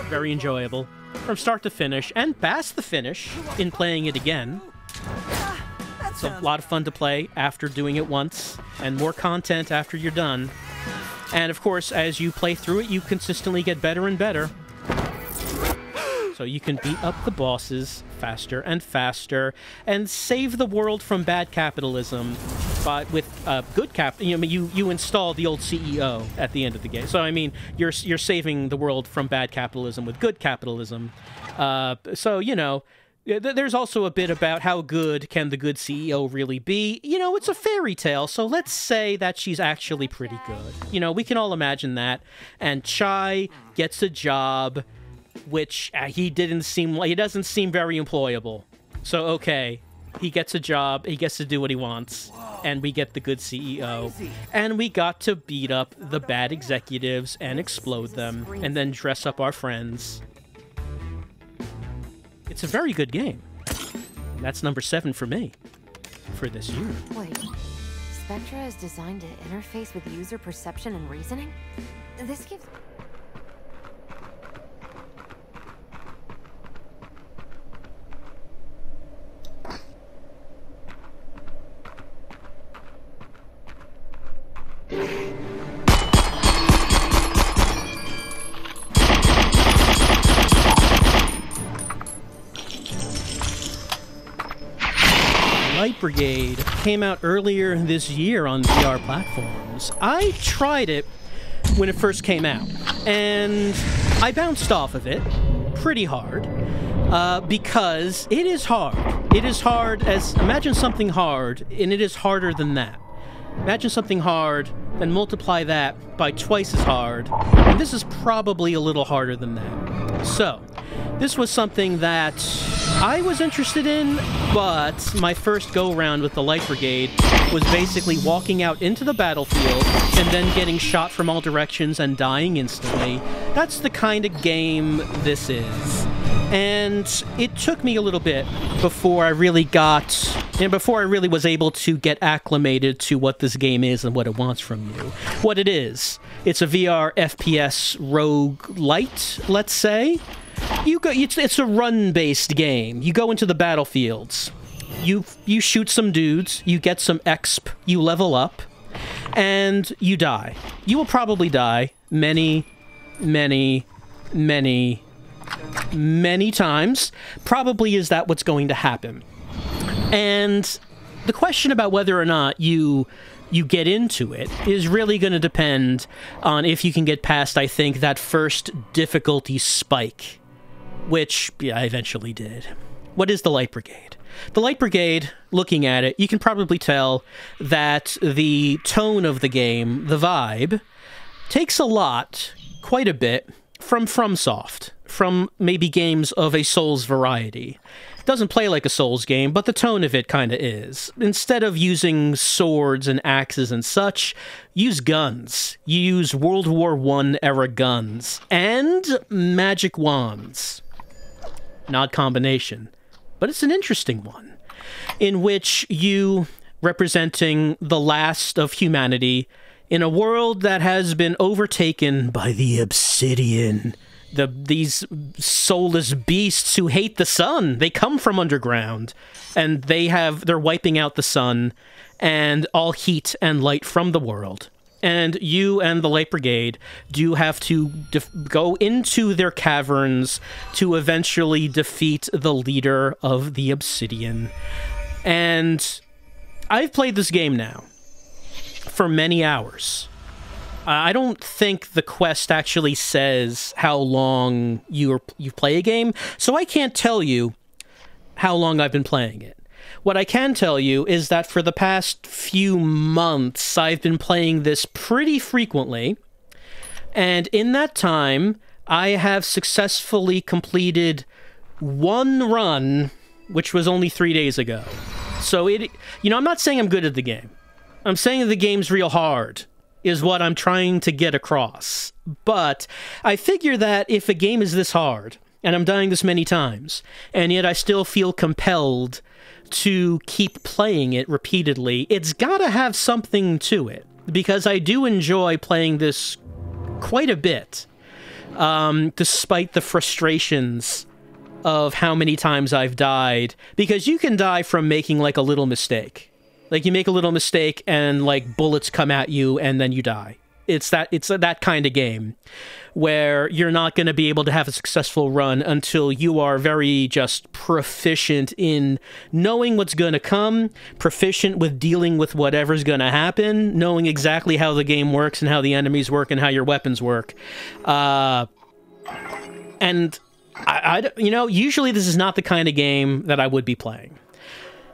Very enjoyable, from start to finish, and past the finish in playing it again. It's a lot of fun to play after doing it once, and more content after you're done. And of course, as you play through it, you consistently get better and better. So you can beat up the bosses faster and faster, and save the world from bad capitalism. But with good you install the old CEO at the end of the game. So I mean, you're saving the world from bad capitalism with good capitalism. So you know. There's also a bit about how good can the good CEO really be. You know, it's a fairy tale, so let's say that she's actually pretty good. You know, we can all imagine that. And Chai gets a job, which he doesn't seem very employable. So, okay, he gets a job, he gets to do what he wants, and we get the good CEO. And we got to beat up the bad executives and explode them, and then dress up our friends. It's a very good game. And that's number 7 for me for this year. Wait, Spectra is designed to interface with user perception and reasoning? This gives... Light Brigade came out earlier this year on VR platforms. I tried it when it first came out, and I bounced off of it pretty hard, because it is hard. It is hard as... Imagine something hard, and it is harder than that. Imagine something hard, then multiply that by twice as hard, and this is probably a little harder than that. So, this was something that I was interested in, but my first go-around with the Light Brigade was basically walking out into the battlefield and then getting shot from all directions and dying instantly. That's the kind of game this is. And it took me a little bit before I really was able to get acclimated to what this game is and what it wants from you. What it is. It's a VR FPS roguelite, let's say. It's a run-based game. You go into the battlefields. You shoot some dudes, you get some exp, you level up, and you die. You will probably die many times. Probably is that what's going to happen. And the question about whether or not you get into it is really going to depend on if you can get past, I think, that first difficulty spike, which I eventually did. What is the Light Brigade? The Light Brigade, looking at it, you can probably tell that the tone of the game, the vibe, takes a lot, quite a bit, from FromSoft, from maybe games of a Souls variety. It doesn't play like a Souls game, but the tone of it kind of is. Instead of using swords and axes and such, use guns. You use World War I era guns, and magic wands. An odd combination, but it's an interesting one, in which you, representing the last of humanity, in a world that has been overtaken by the Obsidian, these soulless beasts who hate the sun. They come from underground, and they're wiping out the sun and all heat and light from the world. And you and the Light Brigade do have to go into their caverns to eventually defeat the leader of the Obsidian. And I've played this game now for many hours. I don't think the quest actually says how long you play a game, so I can't tell you how long I've been playing it. What I can tell you is that for the past few months, I've been playing this pretty frequently, and in that time, I have successfully completed one run, which was only 3 days ago. So I'm not saying I'm good at the game. I'm saying the game's real hard, is what I'm trying to get across. But I figure that if a game is this hard, and I'm dying this many times, and yet I still feel compelled to keep playing it repeatedly, it's gotta have something to it. Because I do enjoy playing this quite a bit, despite the frustrations of how many times I've died. Because you can die from making, like, a little mistake. Like, you make a little mistake, and, like, bullets come at you, and then you die. It's that kind of game, where you're not going to be able to have a successful run until you are very just proficient in knowing what's going to come, proficient with dealing with whatever's going to happen, knowing exactly how the game works and how the enemies work and how your weapons work. And usually this is not the kind of game that I would be playing.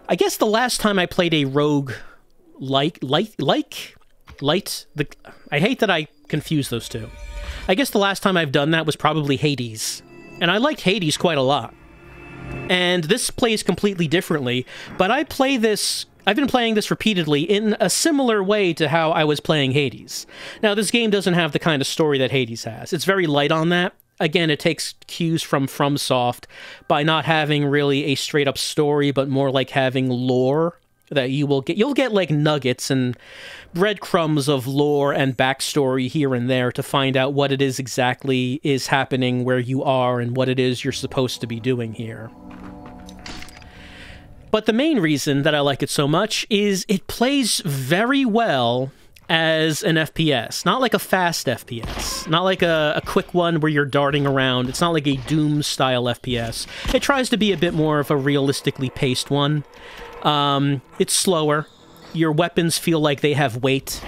I guess the last time I played a rogue I hate that I confuse those two. I guess the last time I've done that was probably Hades. And I liked Hades quite a lot. And this plays completely differently, but I've been playing this repeatedly in a similar way to how I was playing Hades. Now, this game doesn't have the kind of story that Hades has. It's very light on that. Again, it takes cues from FromSoft by not having really a straight-up story, but more like having lore that you will get. You'll get, like, nuggets and breadcrumbs of lore and backstory here and there to find out what it is exactly is happening where you are and what it is you're supposed to be doing here. But the main reason that I like it so much is it plays very well as an FPS. Not like a fast FPS. Not like a quick one where you're darting around. It's not like a Doom-style FPS. It tries to be a bit more of a realistically paced one. It's slower. Your weapons feel like they have weight.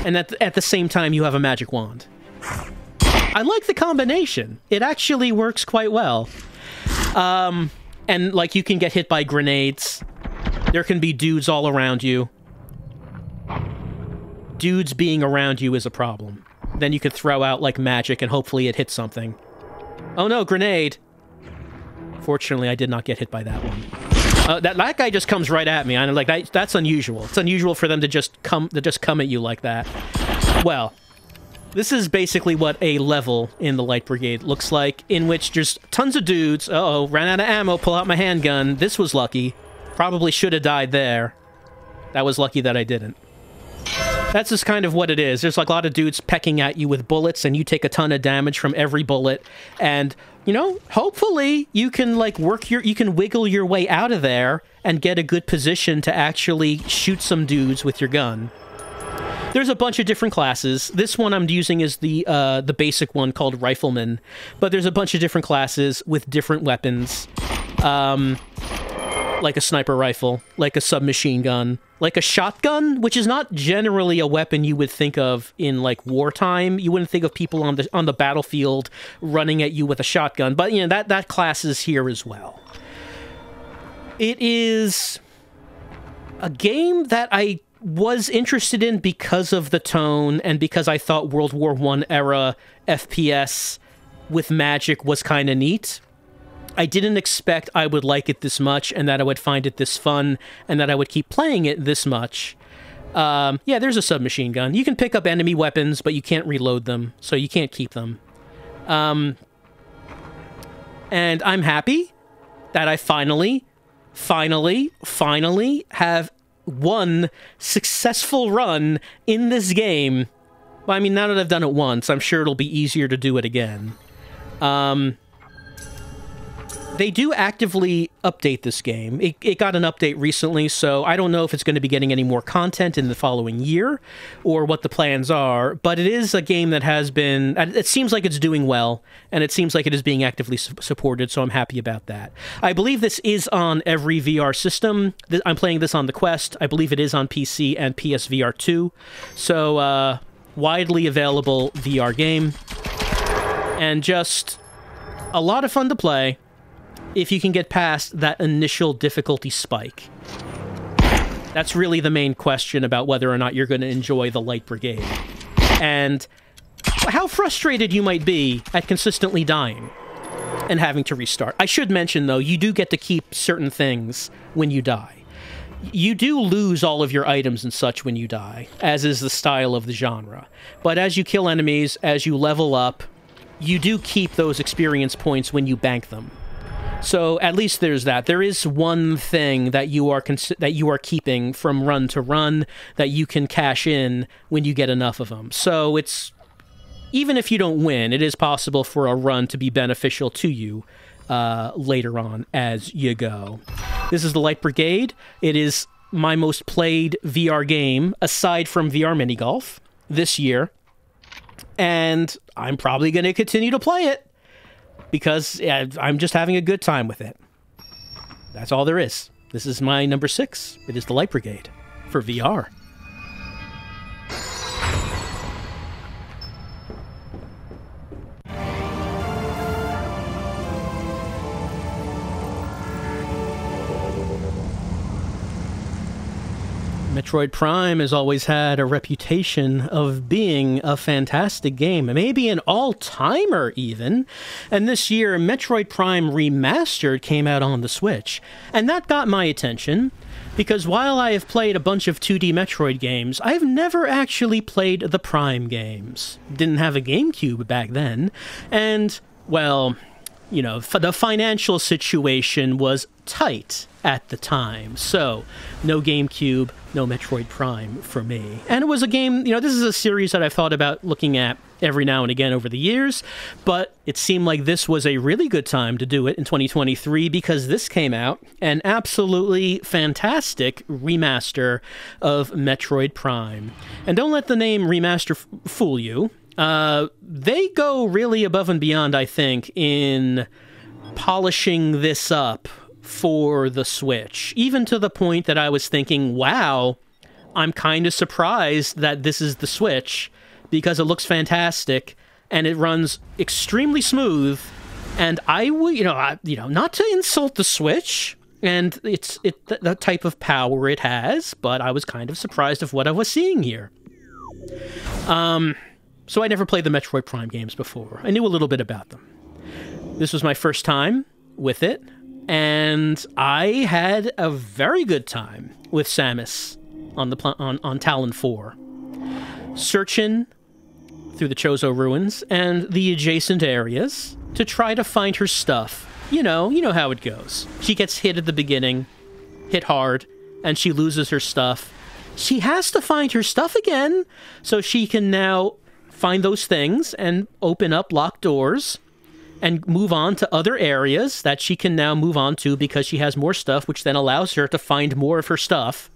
And at the same time, you have a magic wand. I like the combination. It actually works quite well. And, like, you can get hit by grenades. There can be dudes all around you. Dudes being around you is a problem. Then you could throw out, like, magic and hopefully it hits something. Oh no, grenade! Fortunately, I did not get hit by that one. That guy just comes right at me. I'm like, that's unusual. It's unusual for them to just come at you like that. Well, this is basically what a level in the Light Brigade looks like, in which there's tons of dudes. Uh-oh, ran out of ammo, pull out my handgun. This was lucky. Probably should have died there. That was lucky that I didn't. That's just kind of what it is. There's like a lot of dudes pecking at you with bullets, and you take a ton of damage from every bullet. And, you know, hopefully you can, like, you can wiggle your way out of there and get a good position to actually shoot some dudes with your gun. There's a bunch of different classes. This one I'm using is the basic one called Rifleman, but there's a bunch of different classes with different weapons. Like a sniper rifle, like a submachine gun, like a shotgun, which is not generally a weapon you would think of in, like, wartime. You wouldn't think of people on the battlefield running at you with a shotgun, but, you know, that class is here as well. It is a game that I was interested in because of the tone and because I thought World War I era FPS with magic was kind of neat. I didn't expect I would like it this much, and that I would find it this fun, and that I would keep playing it this much. Yeah, there's a submachine gun. You can pick up enemy weapons, but you can't reload them, so you can't keep them. And I'm happy that I finally have one successful run in this game. Well, I mean, now that I've done it once, I'm sure it'll be easier to do it again. They do actively update this game. It got an update recently, so I don't know if it's going to be getting any more content in the following year or what the plans are, but it is a game that has been... It seems like it's doing well, and it seems like it is being actively supported, so I'm happy about that. I believe this is on every VR system. I'm playing this on the Quest. I believe it is on PC and PSVR 2, so widely available VR game. And just a lot of fun to play if you can get past that initial difficulty spike. That's really the main question about whether or not you're going to enjoy the Light Brigade. And how frustrated you might be at consistently dying and having to restart. I should mention, though, you do get to keep certain things when you die. You do lose all of your items and such when you die, as is the style of the genre. But as you kill enemies, as you level up, you do keep those experience points when you bank them. So at least there's that. There is one thing that you are keeping from run to run that you can cash in when you get enough of them. So it's, even if you don't win, it is possible for a run to be beneficial to you later on as you go. This is the Light Brigade. It is my most played VR game aside from VR Mini Golf this year, and I'm probably going to continue to play it, because I'm just having a good time with it. That's all there is. This is my number 6. It is the Light Brigade for VR. Metroid Prime has always had a reputation of being a fantastic game, maybe an all-timer even, and this year Metroid Prime Remastered came out on the Switch, and that got my attention, because while I have played a bunch of 2D Metroid games, I've never actually played the Prime games. Didn't have a GameCube back then, and, well, you know, the financial situation was tight at the time. So, no GameCube, no Metroid Prime for me. And it was a game, you know, this is a series that I've thought about looking at every now and again over the years, but it seemed like this was a really good time to do it in 2023 because this came out, an absolutely fantastic remaster of Metroid Prime. And don't let the name remaster fool you. They go really above and beyond, I think, in polishing this up for the Switch, even to the point that I was thinking, wow, I'm kind of surprised that this is the Switch, because it looks fantastic and it runs extremely smooth. And I would, not to insult the Switch and the type of power it has, but I was kind of surprised of what I was seeing here. So I never played the Metroid Prime games before. I knew a little bit about them. This was my first time with it, and I had a very good time with Samus on Talon 4, searching through the Chozo ruins and the adjacent areas to try to find her stuff. You know how it goes. She gets hit at the beginning, hit hard, and she loses her stuff. She has to find her stuff again, so she can now find those things and open up locked doors and move on to other areas that she can now move on to because she has more stuff, which then allows her to find more of her stuff.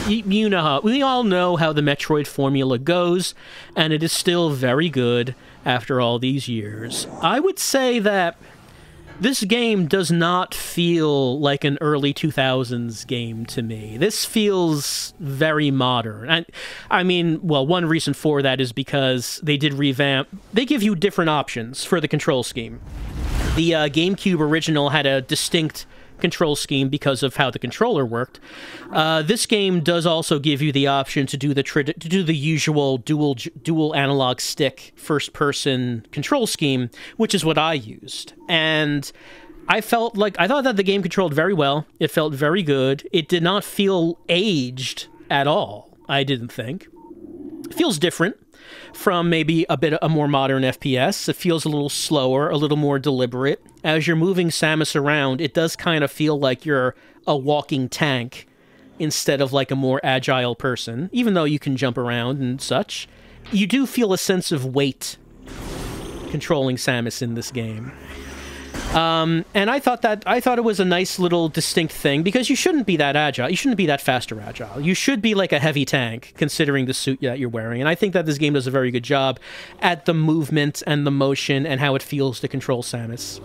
You know how we all know how the Metroid formula goes, and it is still very good after all these years. I would say that this game does not feel like an early 2000s game to me. This feels very modern. And I mean, well, one reason for that is because they did revamp. They give you different options for the control scheme. The GameCube original had a distinct control scheme because of how the controller worked. This game does also give you the option to do the usual dual analog stick first-person control scheme, which is what I used. And I thought that the game controlled very well. It felt very good. It did not feel aged at all, I didn't think. It feels different from maybe a more modern FPS. It feels a little slower, a little more deliberate. As you're moving Samus around, it does kind of feel like you're a walking tank instead of like a more agile person, even though you can jump around and such. You do feel a sense of weight controlling Samus in this game. And I thought it was a nice little distinct thing, because you shouldn't be that agile. You shouldn't be that fast or agile. You should be like a heavy tank, considering the suit that you're wearing. And I think that this game does a very good job at the movement and the motion and how it feels to control Samus.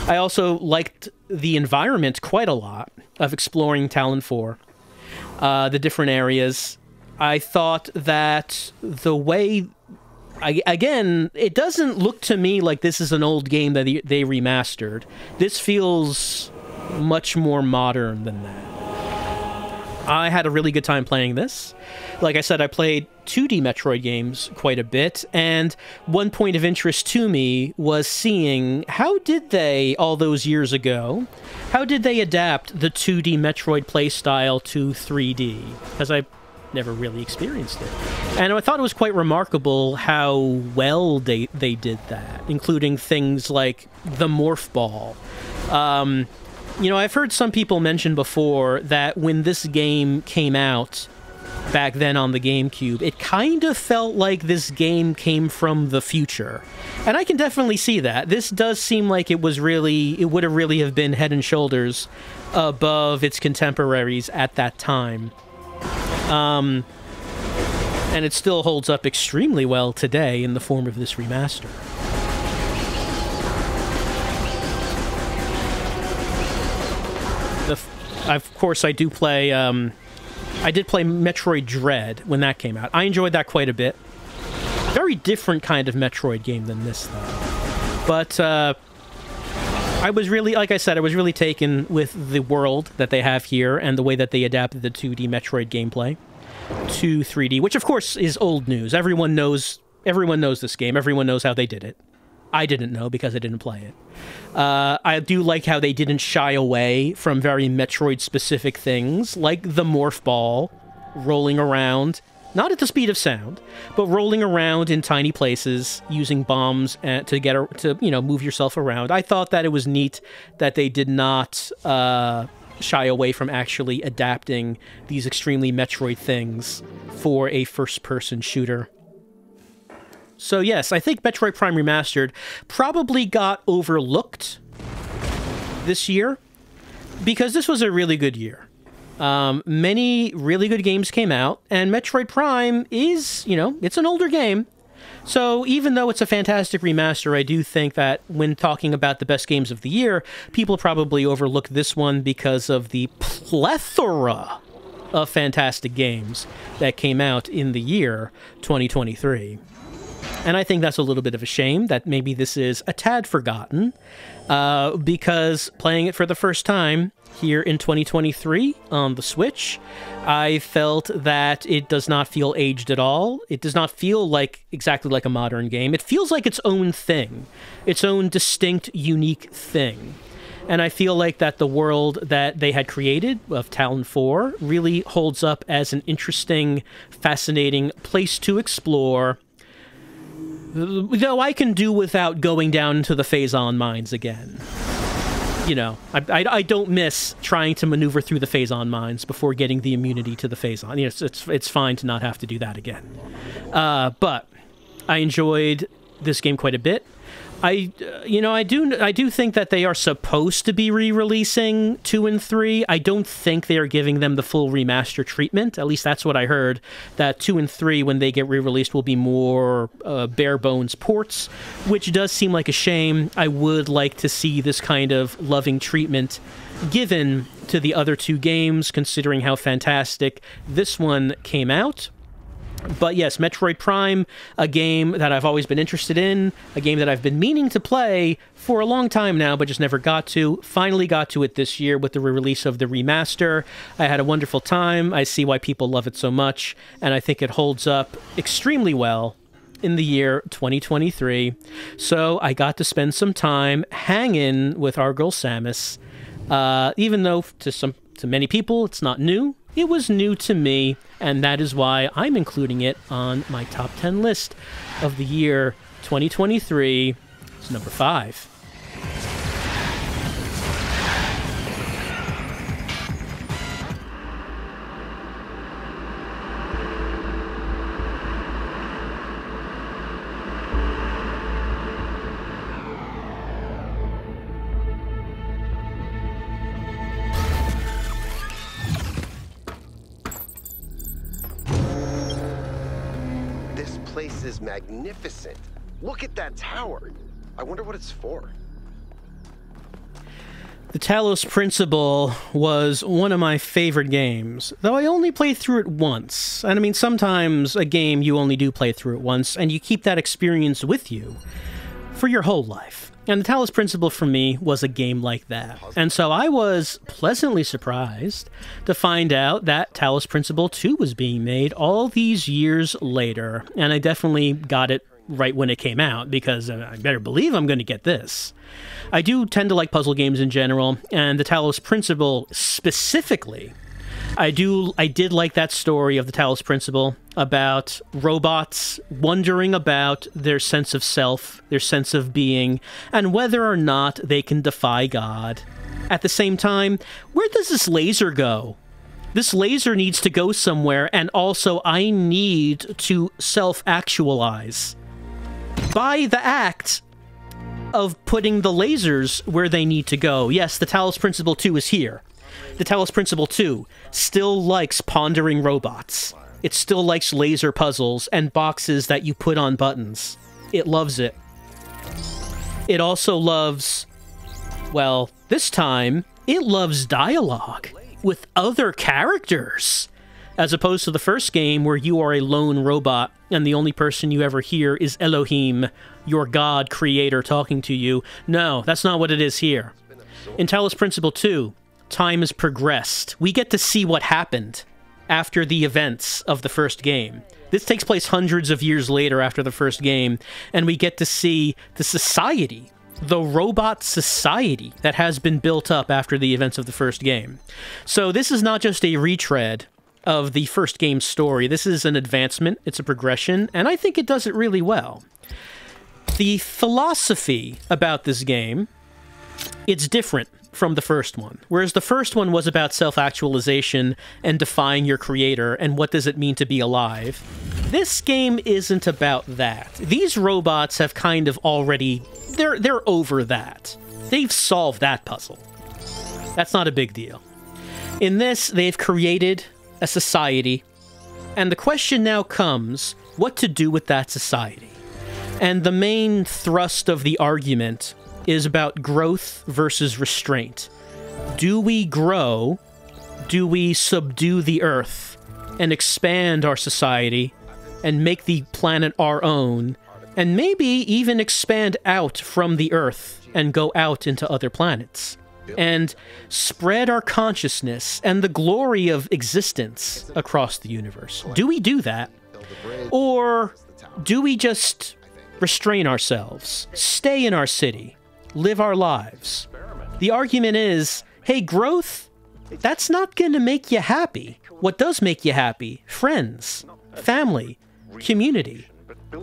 I also liked the environment quite a lot of exploring Talon 4, the different areas. I thought that the way... Again, it doesn't look to me like this is an old game that they remastered. This feels much more modern than that. I had a really good time playing this. Like I said, I played 2D Metroid games quite a bit, and one point of interest to me was seeing how did they, all those years ago, how did they adapt the 2D Metroid playstyle to 3D? Because I never really experienced it. And I thought it was quite remarkable how well they did that, including things like the morph ball. I've heard some people mention before that when this game came out back then on the GameCube, it kind of felt like this game came from the future. And I can definitely see that. This does seem like it would have really have been head and shoulders above its contemporaries at that time. And it still holds up extremely well today in the form of this remaster. Of course, I do play, I did play Metroid Dread when that came out. I enjoyed that quite a bit. Very different kind of Metroid game than this, though. But, I was really, like I said, I was really taken with the world that they have here and the way that they adapted the 2D Metroid gameplay to 3D, which of course is old news. Everyone knows this game. Everyone knows how they did it. I didn't know because I didn't play it. I do like how they didn't shy away from very Metroid-specific things, like the morph ball rolling around not at the speed of sound, but rolling around in tiny places using bombs to move yourself around. I thought that it was neat that they did not shy away from actually adapting these extremely Metroid things for a first-person shooter. So yes, I think Metroid Prime Remastered probably got overlooked this year because this was a really good year. Many really good games came out, and Metroid Prime is, it's an older game. So even though it's a fantastic remaster, I do think that when talking about the best games of the year, people probably overlook this one because of the plethora of fantastic games that came out in the year 2023. And I think that's a little bit of a shame that maybe this is a tad forgotten, because playing it for the first time here in 2023 on the Switch, I felt that it does not feel aged at all. It does not feel exactly like a modern game. It feels like its own thing, its own distinct, unique thing. And I feel like that the world that they had created of Talon 4 really holds up as an interesting, fascinating place to explore. Though I can do without going down into the Phazon mines again. I don't miss trying to maneuver through the Phazon mines before getting the immunity to the Phazon. It's fine to not have to do that again. But I enjoyed this game quite a bit. I do think that they are supposed to be re-releasing 2 and 3. I don't think they are giving them the full remaster treatment. At least that's what I heard, that 2 and 3, when they get re-released, will be more bare-bones ports, which does seem like a shame. I would like to see this kind of loving treatment given to the other 2 games, considering how fantastic this one came out. But yes, Metroid Prime, a game that I've always been interested in, a game that I've been meaning to play for a long time now, but just never got to. Finally got to it this year with the release of the remaster. I had a wonderful time. I see why people love it so much, and I think it holds up extremely well in the year 2023. So I got to spend some time hanging with our girl Samus, even though to many people it's not new. It was new to me, and that is why I'm including it on my top 10 list of the year 2023. It's number 5. Place is magnificent. Look at that tower. I wonder what it's for. The Talos Principle was one of my favorite games, though I only played through it once. And I mean, sometimes a game you only do play through it once, and you keep that experience with you for your whole life. And the Talos Principle for me was a game like that. And so I was pleasantly surprised to find out that Talos Principle 2 was being made all these years later. And I definitely got it right when it came out, because I better believe I'm going to get this. I do tend to like puzzle games in general, and the Talos Principle specifically. I did like that story of the Talos Principle about robots wondering about their sense of self, their sense of being, and whether or not they can defy God. At the same time, where does this laser go? This laser needs to go somewhere, and also I need to self-actualize by the act of putting the lasers where they need to go. Yes, the Talos Principle 2 is here. The Talos Principle 2 still likes pondering robots. It still likes laser puzzles and boxes that you put on buttons. It loves it. It also loves, well, this time, it loves dialogue with other characters, as opposed to the first game where you are a lone robot and the only person you ever hear is Elohim, your god creator, talking to you. No, that's not what it is here. In Talos Principle 2, time has progressed. We get to see what happened after the events of the first game. This takes place hundreds of years later after the first game, and we get to see the society, the robot society that has been built up after the events of the first game. So this is not just a retread of the first game's story. This is an advancement, it's a progression, and I think it does it really well. The philosophy about this game, it's different from the first one. Whereas the first one was about self-actualization and defying your creator and what does it mean to be alive. This game isn't about that. These robots have kind of already... They're over that. They've solved that puzzle. That's not a big deal. In this, they've created a society, and the question now comes, what to do with that society? And the main thrust of the argument is about growth versus restraint. Do we grow? Do we subdue the Earth and expand our society and make the planet our own, and maybe even expand out from the Earth and go out into other planets? And spread our consciousness and the glory of existence across the universe. Do we do that? Or do we just restrain ourselves, stay in our city, live our lives? The argument is, hey, growth, that's not going to make you happy. What does make you happy? Friends, family, community.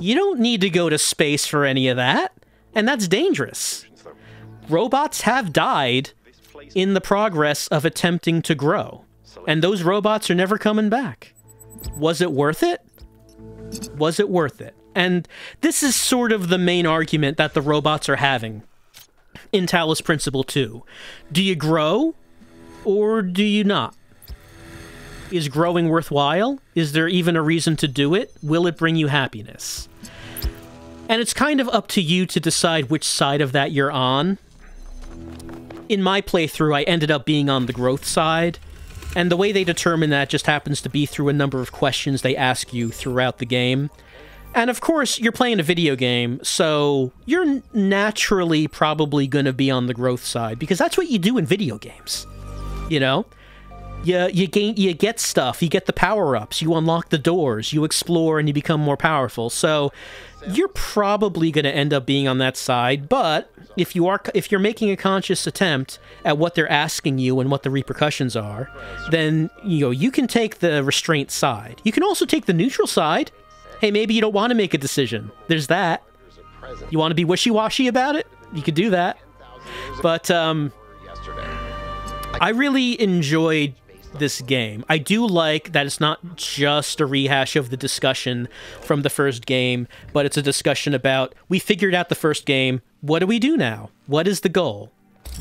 You don't need to go to space for any of that, and that's dangerous. Robots have died in the progress of attempting to grow, and those robots are never coming back. Was it worth it? Was it worth it? And this is sort of the main argument that the robots are having in Talos Principle 2. Do you grow, or do you not? Is growing worthwhile? Is there even a reason to do it? Will it bring you happiness? And it's kind of up to you to decide which side of that you're on. In my playthrough, I ended up being on the growth side, and the way they determine that just happens to be through a number of questions they ask you throughout the game. And of course, you're playing a video game, so you're naturally probably going to be on the growth side, because that's what you do in video games. You know? You get stuff, you get the power-ups, you unlock the doors, you explore, and you become more powerful. So you're probably going to end up being on that side, but if you're making a conscious attempt at what they're asking you and what the repercussions are, then you can take the restraint side. You can also take the neutral side. Hey, maybe you don't want to make a decision. There's that. You want to be wishy-washy about it? You could do that. But I really enjoyed this game. I do like that it's not just a rehash of the discussion from the first game, but it's a discussion about, we figured out the first game, what do we do now? What is the goal?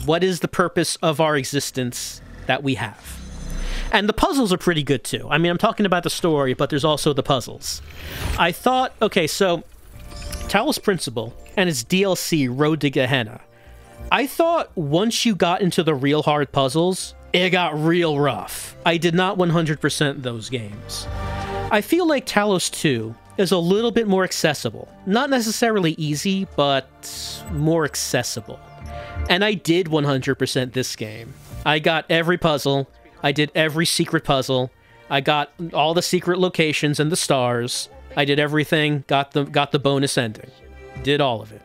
What is the purpose of our existence that we have? And the puzzles are pretty good too. I mean, I'm talking about the story, but there's also the puzzles. I thought, okay, so Talos Principle and its DLC, Road to Gehenna. I thought once you got into the real hard puzzles, it got real rough. I did not 100% those games. I feel like Talos 2 is a little bit more accessible. Not necessarily easy, but more accessible. And I did 100% this game. I got every puzzle. I did every secret puzzle. I got all the secret locations and the stars. I did everything, got the bonus ending. Did all of it.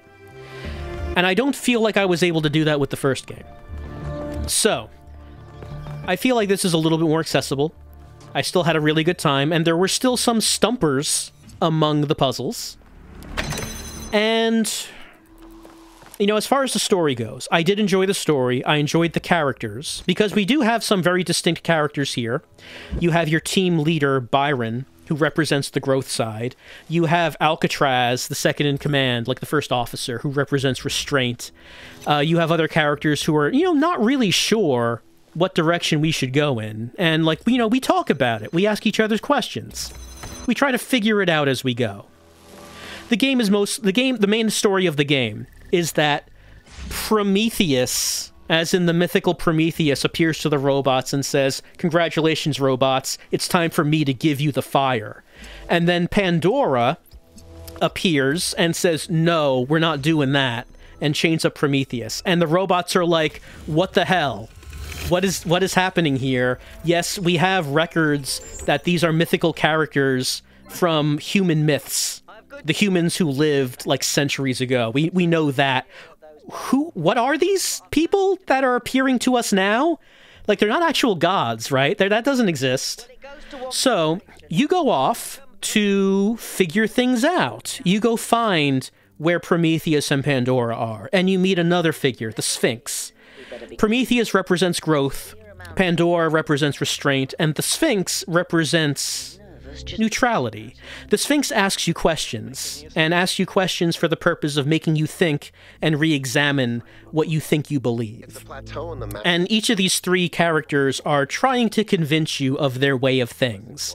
And I don't feel like I was able to do that with the first game. So, I feel like this is a little bit more accessible. I still had a really good time, and there were still some stumpers among the puzzles. And, as far as the story goes, I did enjoy the story. I enjoyed the characters, because we do have some very distinct characters here. You have your team leader, Byron, who represents the growth side. You have Alcatraz, the second in command, like the first officer, who represents restraint. You have other characters who are, not really sure what direction we should go in. And, we talk about it. We ask each other's questions. We try to figure it out as we go. The main story of the game is that Prometheus, as in the mythical Prometheus, appears to the robots and says, "Congratulations, robots, it's time for me to give you the fire." And then Pandora appears and says, "No, we're not doing that," and chains up Prometheus. And the robots are like, "What the hell? What is happening here?" Yes, we have records that these are mythical characters from human myths. The humans who lived, centuries ago. We know that. What are these people that are appearing to us now? Like, they're not actual gods, right? That doesn't exist. So, you go off to figure things out. You go find where Prometheus and Pandora are, and you meet another figure, the Sphinx. Prometheus represents growth, Pandora represents restraint, and the Sphinx represents neutrality. The Sphinx asks you questions, and asks you questions for the purpose of making you think and re-examine what you think you believe. And each of these three characters are trying to convince you of their way of things.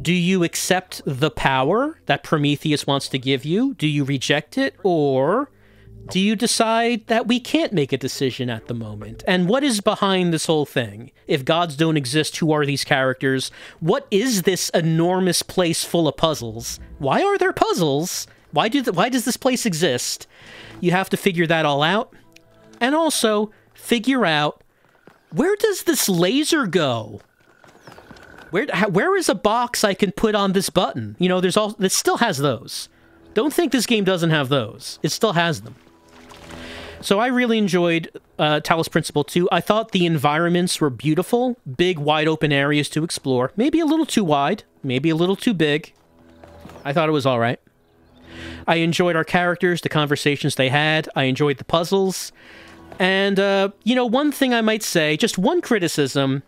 Do you accept the power that Prometheus wants to give you? Do you reject it? Or do you decide that we can't make a decision at the moment? And what is behind this whole thing? If gods don't exist, who are these characters? What is this enormous place full of puzzles? Why are there puzzles? Why does this place exist? You have to figure that all out. And also, figure out, where does this laser go? Where is a box I can put on this button? You know, this still has those. Don't think this game doesn't have those. It still has them. So I really enjoyed Talos Principle 2. I thought the environments were beautiful, big, wide open areas to explore. Maybe a little too wide, maybe a little too big. I thought it was all right. I enjoyed our characters, the conversations they had. I enjoyed the puzzles. And, you know, one thing I might say, just one criticism,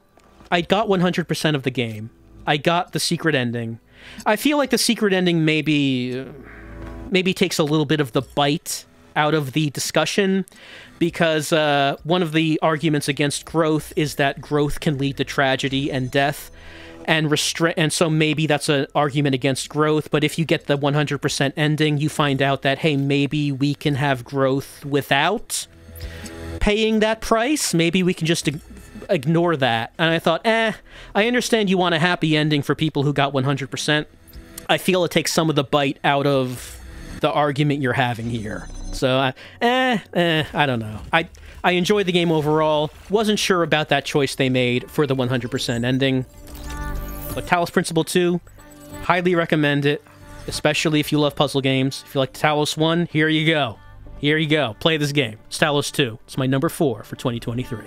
I got 100% of the game. I got the secret ending. I feel like the secret ending maybe takes a little bit of the bite out of the discussion, because one of the arguments against growth is that growth can lead to tragedy and death, and so maybe that's an argument against growth. But if you get the 100% ending, you find out that, hey, maybe we can have growth without paying that price. Maybe we can just ignore that. And I thought, I understand you want a happy ending for people who got 100%. I feel it takes some of the bite out of the argument you're having here. So, I don't know. I enjoyed the game overall. Wasn't sure about that choice they made for the 100% ending. But Talos Principle 2, highly recommend it, especially if you love puzzle games. If you like Talos 1, here you go. Here you go. Play this game. It's Talos 2. It's my number 4 for 2023.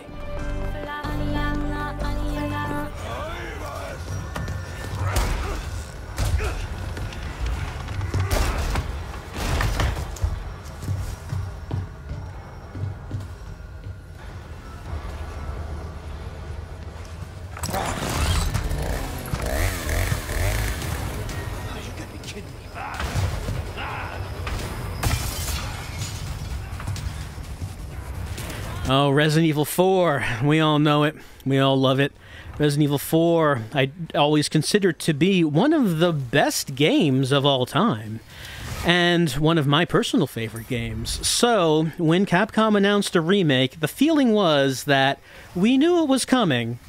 Oh, Resident Evil 4. We all know it. We all love it. Resident Evil 4, I always considered to be one of the best games of all time, and one of my personal favorite games. So, when Capcom announced a remake, the feeling was that we knew it was coming,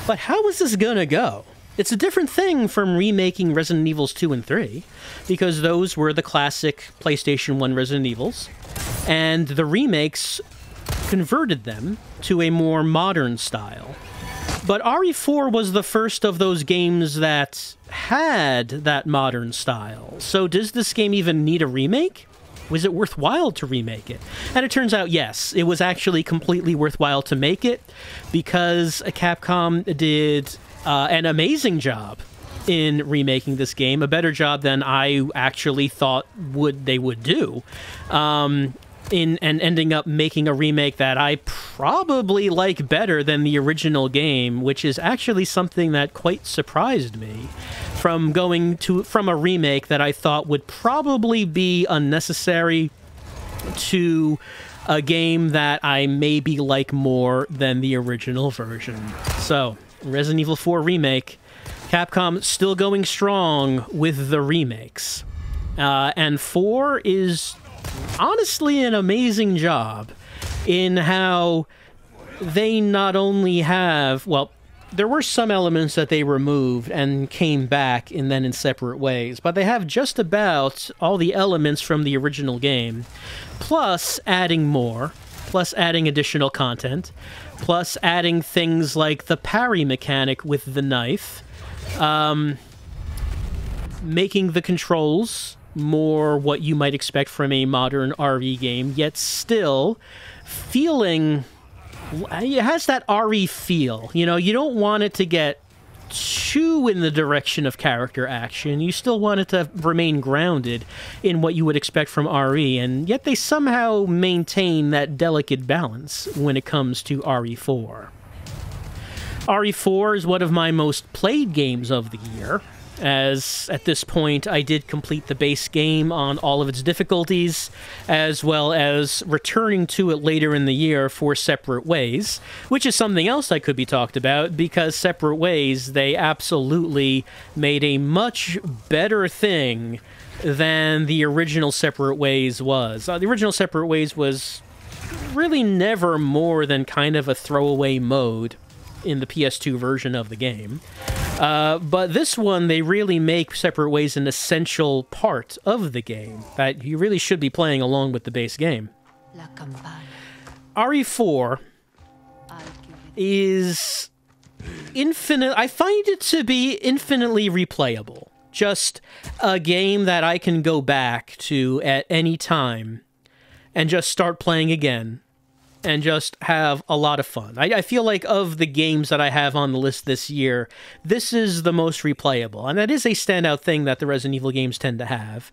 but how was this gonna go? It's a different thing from remaking Resident Evils 2 and 3, because those were the classic PlayStation 1 Resident Evils, and the remakes converted them to a more modern style. But RE4 was the first of those games that had that modern style. So does this game even need a remake? Was it worthwhile to remake it? And it turns out, yes, it was actually completely worthwhile to make it, because Capcom did an amazing job in remaking this game, a better job than I actually thought they would do. And ending up making a remake that I probably like better than the original game, which is actually something that quite surprised me, from a remake that I thought would probably be unnecessary to a game that I maybe like more than the original version. So, Resident Evil 4 Remake, Capcom still going strong with the remakes. And 4 is honestly an amazing job in how they not only have, well, there were some elements that they removed and came back and then in separate ways, but they have just about all the elements from the original game, plus adding more, plus adding additional content, plus adding things like the parry mechanic with the knife, making the controls more what you might expect from a modern RE game, yet still feeling it has that RE feel. You know, you don't want it to get too in the direction of character action. You still want it to remain grounded in what you would expect from RE, and yet they somehow maintain that delicate balance when it comes to RE4. RE4 is one of my most played games of the year, as at this point I did complete the base game on all of its difficulties, as well as returning to it later in the year for Separate Ways, which is something else that could be talked about, because Separate Ways, they absolutely made a much better thing than the original Separate Ways was. The original Separate Ways was really never more than kind of a throwaway mode in the PS2 version of the game. But this one, they really make Separate Ways an essential part of the game that you really should be playing along with the base game. RE4 is infinite. I find it to be infinitely replayable. Just a game that I can go back to at any time and just start playing again and just have a lot of fun. I feel like of the games that I have on the list this year, this is the most replayable. And that is a standout thing that the Resident Evil games tend to have,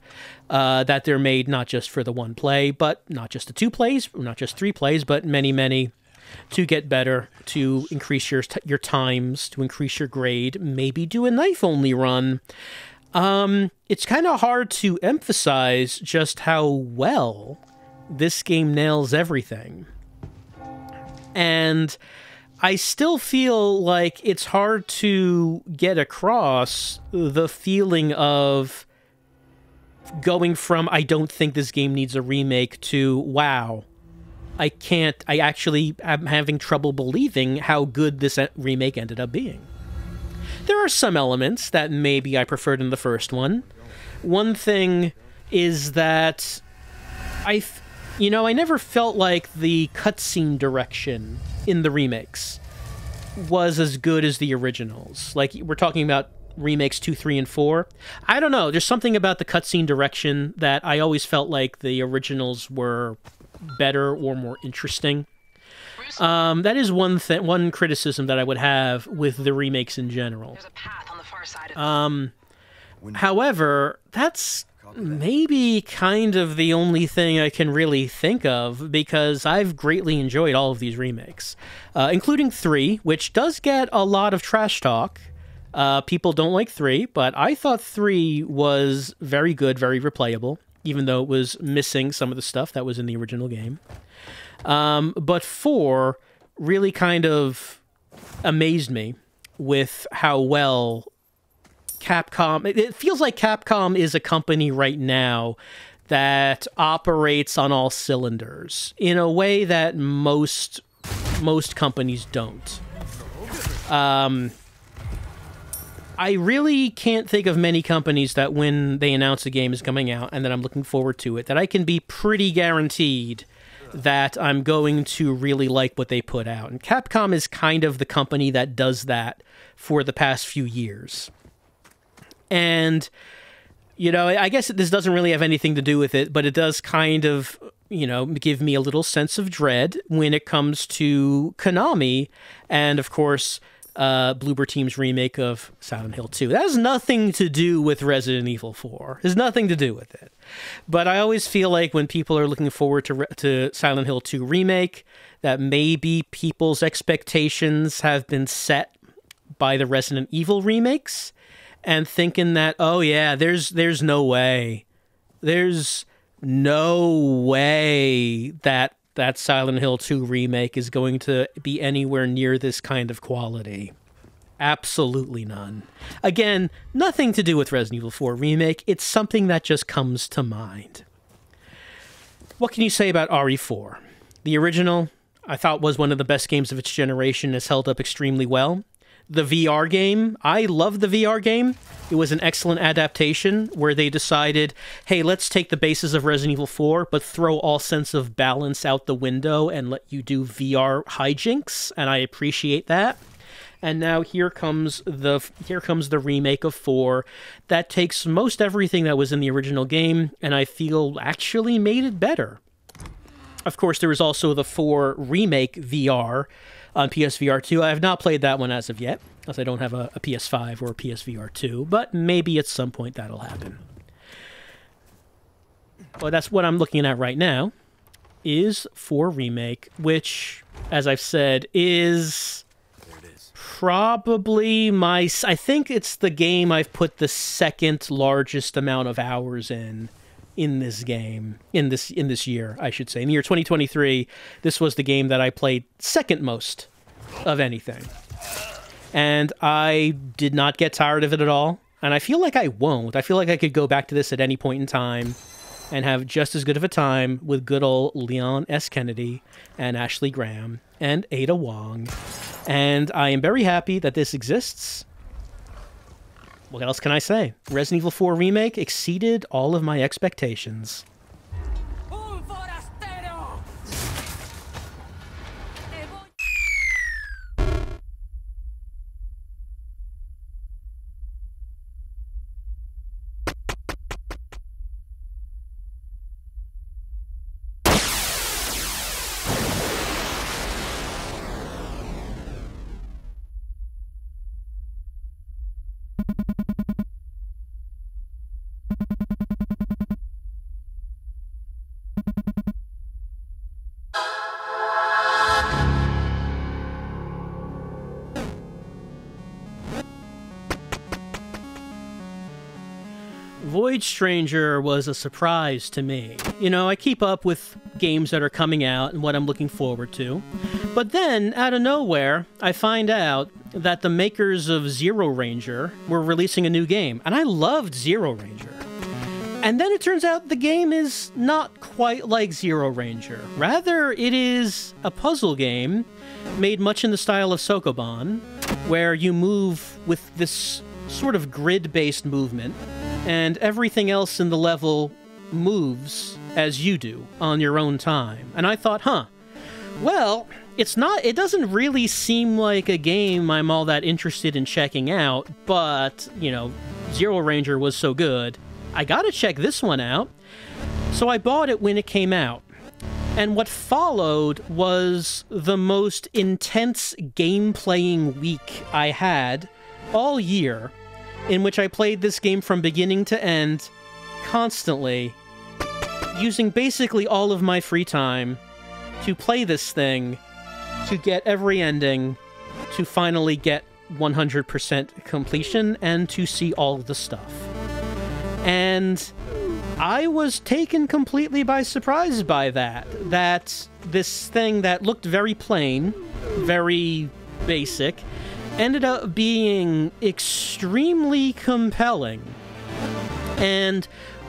that they're made not just for the one play, but not just the 2 plays, not just 3 plays, but many, many, to get better, to increase your times, to increase your grade, maybe do a knife-only run. It's kind of hard to emphasize just how well this game nails everything. And I still feel like it's hard to get across the feeling of going from, I don't think this game needs a remake, to, wow, I actually am having trouble believing how good this remake ended up being. There are some elements that maybe I preferred in the first one. One thing is that I never felt like the cutscene direction in the remakes was as good as the originals. Like, we're talking about remakes 2, 3, and 4. I don't know, there's something about the cutscene direction that I always felt like the originals were better or more interesting. That is one criticism that I would have with the remakes in general. There's a path on the far side of however, that's maybe kind of the only thing I can really think of, because I've greatly enjoyed all of these remakes, including 3, which does get a lot of trash talk. People don't like 3, but I thought 3 was very good, very replayable, even though it was missing some of the stuff that was in the original game. But 4 really kind of amazed me with how well Capcom... It feels like Capcom is a company right now that operates on all cylinders in a way that most companies don't. I really can't think of many companies that when they announce a game is coming out and that I'm looking forward to it, that I can be pretty guaranteed that I'm going to really like what they put out. And Capcom is kind of the company that does that for the past few years. And, I guess this doesn't really have anything to do with it, but it does kind of, give me a little sense of dread when it comes to Konami and, of course, Bloober Team's remake of Silent Hill 2. That has nothing to do with Resident Evil 4. It has nothing to do with it. But I always feel like when people are looking forward to Silent Hill 2 remake, that maybe people's expectations have been set by the Resident Evil remakes, and thinking that, oh yeah, there's no way. There's no way that Silent Hill 2 remake is going to be anywhere near this kind of quality. Absolutely none. Again, nothing to do with Resident Evil 4 remake. It's something that just comes to mind. What can you say about RE4? The original, I thought, was one of the best games of its generation. Has held up extremely well. The VR game, I love the VR game. It was an excellent adaptation where they decided, hey, let's take the basis of Resident Evil 4, but throw all sense of balance out the window and let you do VR hijinks, and I appreciate that. And now here comes the remake of 4 that takes most everything that was in the original game, and I feel actually made it better. Of course, there is also the 4 Remake VR on PSVR 2. I have not played that one as of yet, as I don't have a PS5 or a PSVR 2, but maybe at some point that'll happen. Well, that's what I'm looking at right now, is 4 Remake, which, as I've said, is probably I think it's the game I've put the second largest amount of hours in this game, in this year, I should say. In the year 2023, this was the game that I played second most of anything. And I did not get tired of it at all, and I feel like I won't. I feel like I could go back to this at any point in time and have just as good of a time with good old Leon S. Kennedy and Ashley Graham and Ada Wong. And I am very happy that this exists. What else can I say? Resident Evil 4 Remake exceeded all of my expectations. Void Stranger was a surprise to me. You know, I keep up with games that are coming out and what I'm looking forward to. But then, out of nowhere, I find out that the makers of Zero Ranger were releasing a new game. And I loved Zero Ranger. And then it turns out the game is not quite like Zero Ranger. Rather, it is a puzzle game made much in the style of Sokoban, where you move with this sort of grid-based movement, and everything else in the level moves as you do on your own time. And I thought, well, it doesn't really seem like a game I'm all that interested in checking out, but, you know, Zero Ranger was so good, I gotta check this one out. So I bought it when it came out. And what followed was the most intense game-playing week I had all year, in which I played this game from beginning to end, constantly, using basically all of my free time to play this thing, to get every ending, to finally get 100% completion, and to see all the stuff. And I was taken completely by surprise by that this thing that looked very plain, very basic, ended up being extremely compelling. And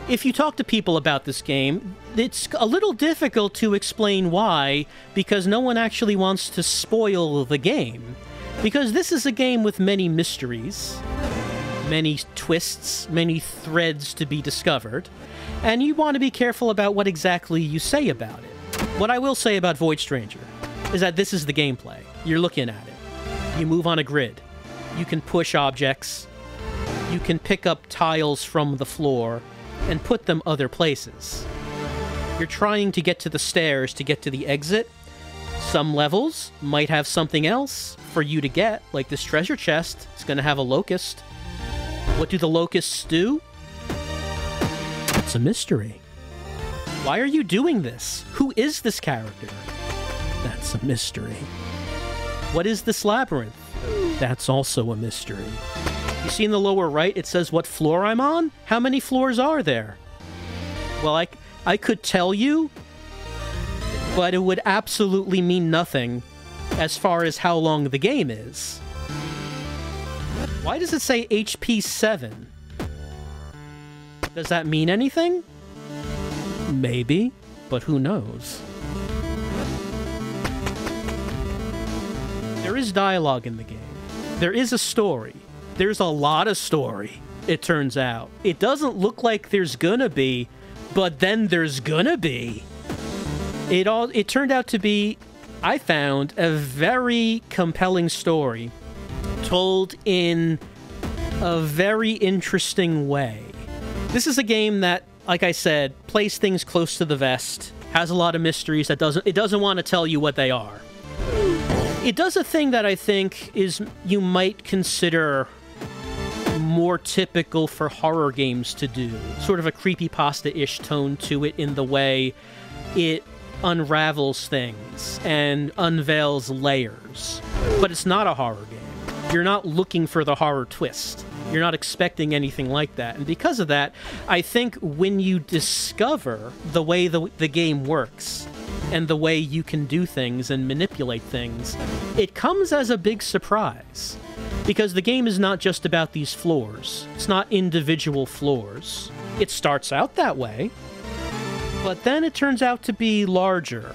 if you talk to people about this game, it's a little difficult to explain why, because no one actually wants to spoil the game. Because this is a game with many mysteries, many twists, many threads to be discovered, and you want to be careful about what exactly you say about it. What I will say about Void Stranger is that this is the gameplay. You're looking at it. You move on a grid. You can push objects. You can pick up tiles from the floor and put them other places. You're trying to get to the stairs to get to the exit. Some levels might have something else for you to get, like this treasure chest. It's going to have a locust. What do the locusts do? It's a mystery. Why are you doing this? Who is this character? That's a mystery. What is this labyrinth? That's also a mystery. You see in the lower right, it says what floor I'm on? How many floors are there? Well, I could tell you, but it would absolutely mean nothing as far as how long the game is. Why does it say HP 7? Does that mean anything? Maybe, but who knows? There is dialogue in the game. There is a story. There's a lot of story, it turns out. It doesn't look like there's gonna be, but then there's gonna be. It turned out to be, I found, a very compelling story told in a very interesting way. This is a game that, like I said, plays things close to the vest, has a lot of mysteries that it doesn't want to tell you what they are. It does a thing that I think is you might consider more typical for horror games to do. Sort of a creepypasta-ish tone to it in the way it unravels things and unveils layers. But it's not a horror game. You're not looking for the horror twist. You're not expecting anything like that. And because of that, I think when you discover the way the game works and the way you can do things and manipulate things, it comes as a big surprise. Because the game is not just about these floors. It's not individual floors. It starts out that way, but then it turns out to be larger.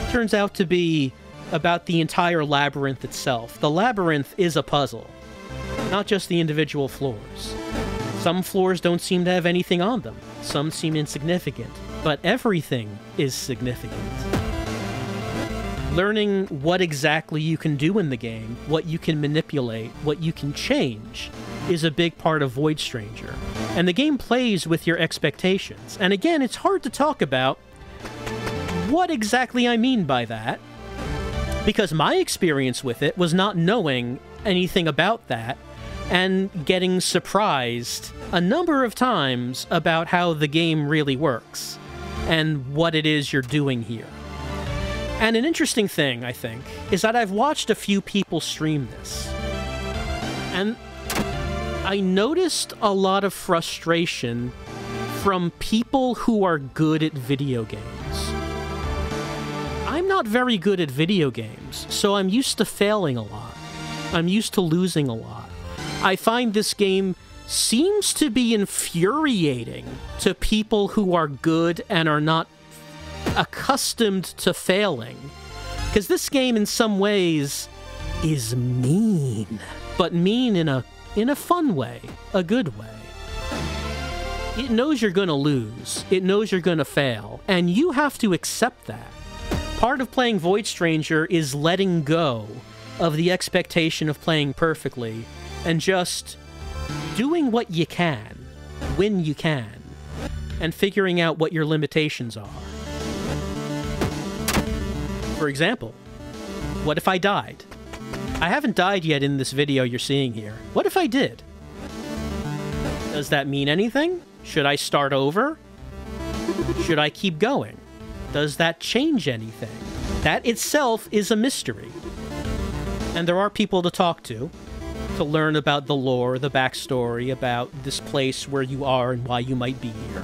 It turns out to be about the entire labyrinth itself. The labyrinth is a puzzle, not just the individual floors. Some floors don't seem to have anything on them. Some seem insignificant, but everything is significant. Learning what exactly you can do in the game, what you can manipulate, what you can change, is a big part of Void Stranger. And the game plays with your expectations. And again, it's hard to talk about what exactly I mean by that, because my experience with it was not knowing anything about that and getting surprised a number of times about how the game really works and what it is you're doing here. And an interesting thing, I think, is that I've watched a few people stream this. And I noticed a lot of frustration from people who are good at video games. I'm not very good at video games, so I'm used to failing a lot. I'm used to losing a lot. I find this game seems to be infuriating to people who are good and are not accustomed to failing, because this game in some ways is mean, but mean in a fun way, a good way. It knows you're gonna lose, it knows you're gonna fail, and you have to accept that. Part of playing Void Stranger is letting go of the expectation of playing perfectly and just doing what you can when you can and figuring out what your limitations are. For example, what if I died? I haven't died yet in this video you're seeing here. What if I did? Does that mean anything? Should I start over? Should I keep going? Does that change anything? That itself is a mystery. And there are people to talk to learn about the lore, the backstory, about this place where you are and why you might be here.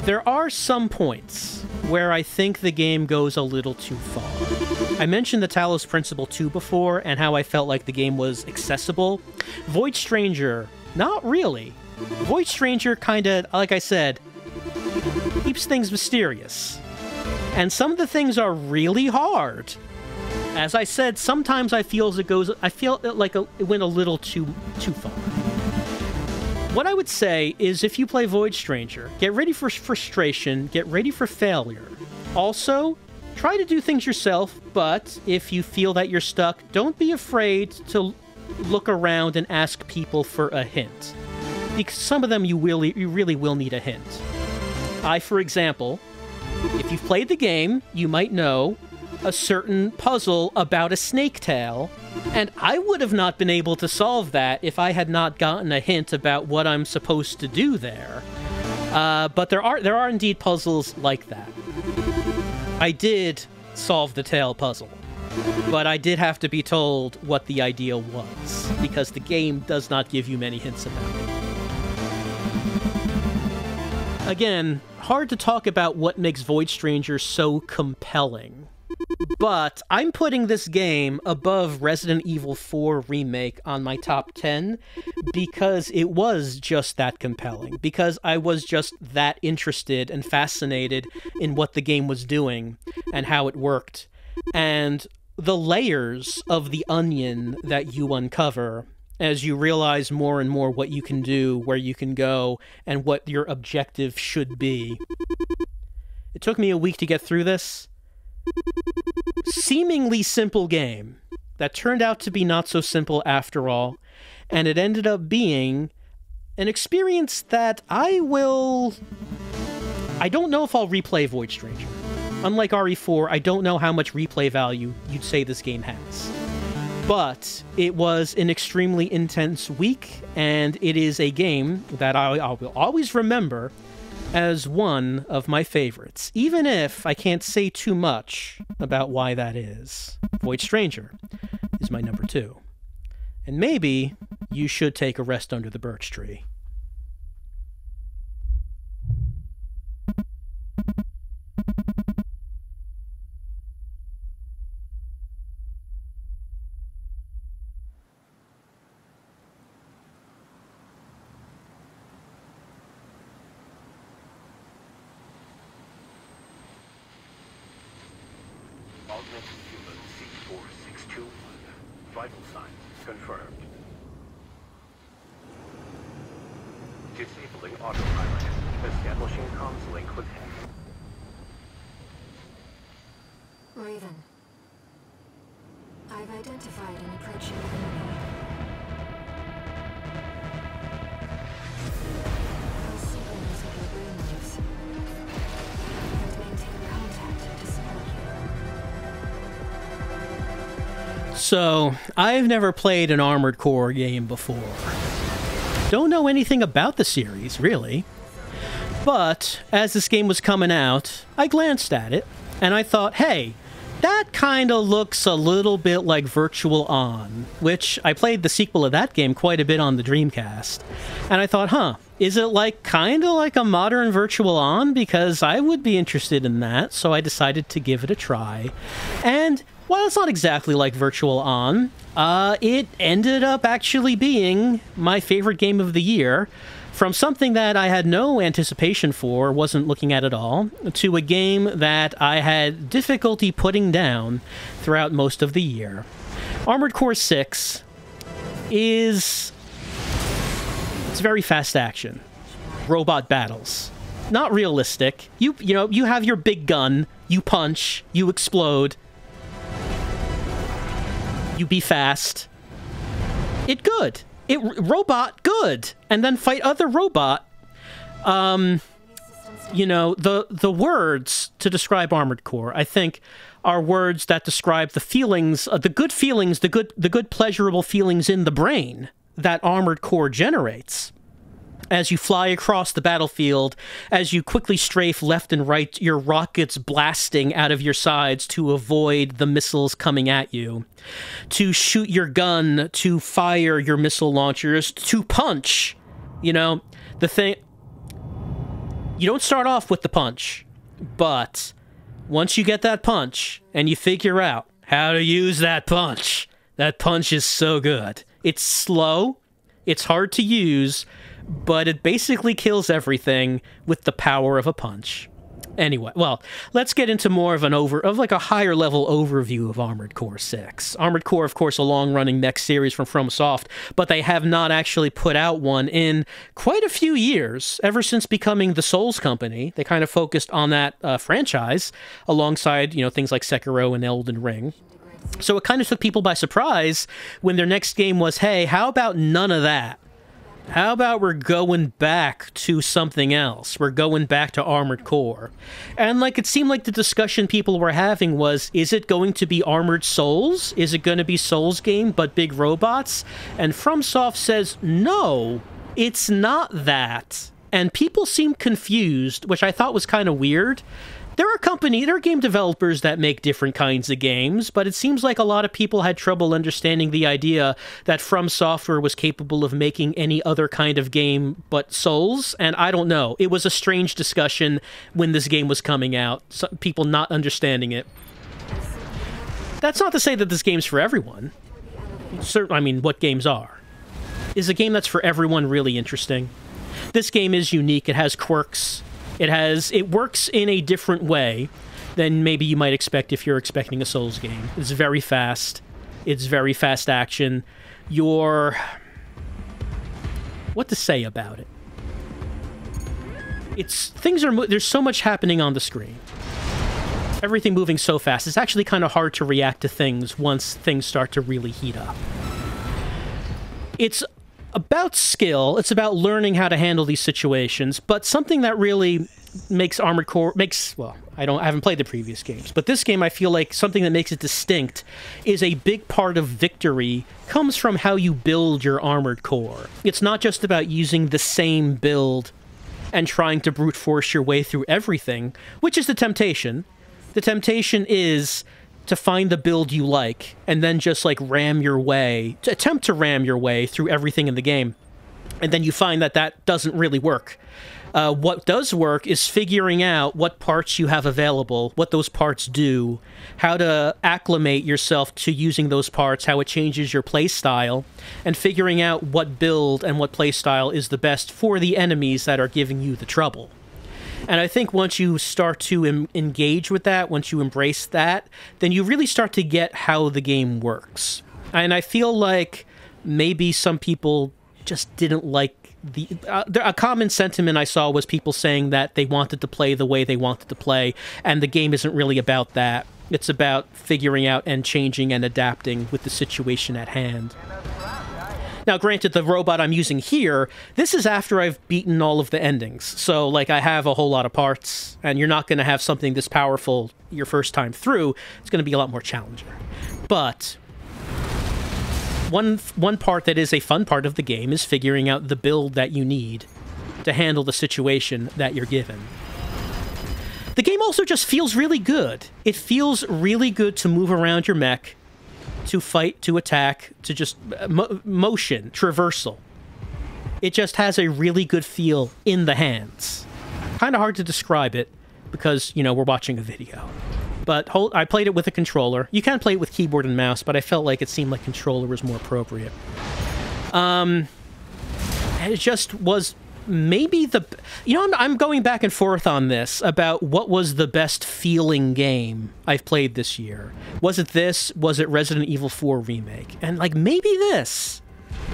There are some points where I think the game goes a little too far. I mentioned the Talos Principle 2 before, and how I felt like the game was accessible. Void Stranger, not really. Void Stranger kinda, like I said, keeps things mysterious. And some of the things are really hard. As I said, sometimes I feel like it went a little too far. What I would say is, if you play Void Stranger, get ready for frustration, get ready for failure. Also, try to do things yourself, but if you feel that you're stuck, don't be afraid to look around and ask people for a hint. Because some of them you really will need a hint. For example, if you've played the game, you might know a certain puzzle about a snake tail, and I would have not been able to solve that if I had not gotten a hint about what I'm supposed to do there. But there are indeed puzzles like that. I did solve the tail puzzle, but I did have to be told what the idea was, because the game does not give you many hints about it. Again, hard to talk about what makes Void Stranger so compelling. But I'm putting this game above Resident Evil 4 Remake on my top 10 because it was just that compelling. Because I was just that interested and fascinated in what the game was doing and how it worked. And the layers of the onion that you uncover as you realize more and more what you can do, where you can go, and what your objective should be. It took me a week to get through this. Seemingly simple game that turned out to be not so simple after all, and it ended up being an experience that I will I don't know if I'll replay Void Stranger. Unlike RE4, I don't know how much replay value you'd say this game has. But it was an extremely intense week, and it is a game that I will always remember as one of my favorites, even if I can't say too much about why that is. Void Stranger is my number 2. And maybe you should take a rest under the birch tree. Augmented human C4621. Vital signs confirmed. Disabling autopilot. Establishing comms link with him. Raven. I've identified an approaching enemy. I'll synchronize with your brainwaves and maintain contact to support you. So, I've never played an Armored Core game before. Don't know anything about the series, really. But, as this game was coming out, I glanced at it, and I thought, hey, that kinda looks a little bit like Virtual On, which I played the sequel of that game quite a bit on the Dreamcast. And I thought, huh, is it like kinda like a modern Virtual On? Because I would be interested in that, so I decided to give it a try. And while it's not exactly like Virtual On, it ended up actually being my favorite game of the year, from something that I had no anticipation for, wasn't looking at all, to a game that I had difficulty putting down throughout most of the year. Armored Core 6 is... it's very fast action. Robot battles. Not realistic. You know, you have your big gun, you punch, you explode, you be fast. It good. Robot good, and then fight other robot. You know, the words to describe Armored Core, I think, are words that describe the feelings, the good feelings, the good pleasurable feelings in the brain that Armored Core generates. As you fly across the battlefield, as you quickly strafe left and right, your rockets blasting out of your sides to avoid the missiles coming at you. To shoot your gun, to fire your missile launchers, to punch. You know, the thing... you don't start off with the punch, but once you get that punch, and you figure out how to use that punch is so good. It's slow, it's hard to use, but it basically kills everything with the power of a punch. Anyway, well, let's get into more of a higher level overview of Armored Core 6. Armored Core, of course, a long-running mech series from FromSoft, but they have not actually put out one in quite a few years, ever since becoming the Souls company. They kind of focused on that franchise, alongside, you know, things like Sekiro and Elden Ring. So it kind of took people by surprise when their next game was, hey, how about none of that? How about we're going back to something else? We're going back to Armored Core. And, like, it seemed like the discussion people were having was, is it going to be Armored Souls? Is it going to be Souls game, but big robots? And FromSoft says, no, it's not that. And people seemed confused, which I thought was kind of weird. There are game developers that make different kinds of games, but it seems like a lot of people had trouble understanding the idea that From Software was capable of making any other kind of game but Souls, and I don't know. It was a strange discussion when this game was coming out, people not understanding it. That's not to say that this game's for everyone. I mean, what games are? Is a game that's for everyone really interesting? This game is unique. It has quirks. It works in a different way than maybe you might expect if you're expecting a Souls game. It's very fast. It's very fast action. What to say about it? There's so much happening on the screen. Everything moving so fast. It's actually kind of hard to react to things once things start to really heat up. It's about skill. It's about learning how to handle these situations. But something that really makes Armored Core well, I haven't played the previous games, but this game I feel like something that makes it distinct is a big part of victory comes from how you build your Armored Core. It's not just about using the same build and trying to brute force your way through everything, which is the temptation. The temptation is to find the build you like and then just like attempt to ram your way through everything in the game. And then you find that that doesn't really work. What does work is figuring out what parts you have available, what those parts do, how to acclimate yourself to using those parts, how it changes your play style, and figuring out what build and what play style is the best for the enemies that are giving you the trouble. And I think once you start to engage with that, once you embrace that, then you really start to get how the game works. And I feel like maybe some people just didn't like a common sentiment I saw was people saying that they wanted to play the way they wanted to play, and the game isn't really about that. It's about figuring out and changing and adapting with the situation at hand. Now, granted, the robot I'm using here, this is after I've beaten all of the endings. So, like, I have a whole lot of parts, and you're not going to have something this powerful your first time through. It's going to be a lot more challenging. But one part that is a fun part of the game is figuring out the build that you need to handle the situation that you're given. The game also just feels really good. It feels really good to move around your mech, to fight, to attack, to just motion, traversal. It just has a really good feel in the hands. Kind of hard to describe it because, you know, we're watching a video. But I played it with a controller. You can play it with keyboard and mouse, but I felt like it seemed like controller was more appropriate. And it just was maybe the... You know, I'm going back and forth on this about what was the best feeling game I've played this year. Was it this? Was it Resident Evil 4 Remake? And, like, maybe this.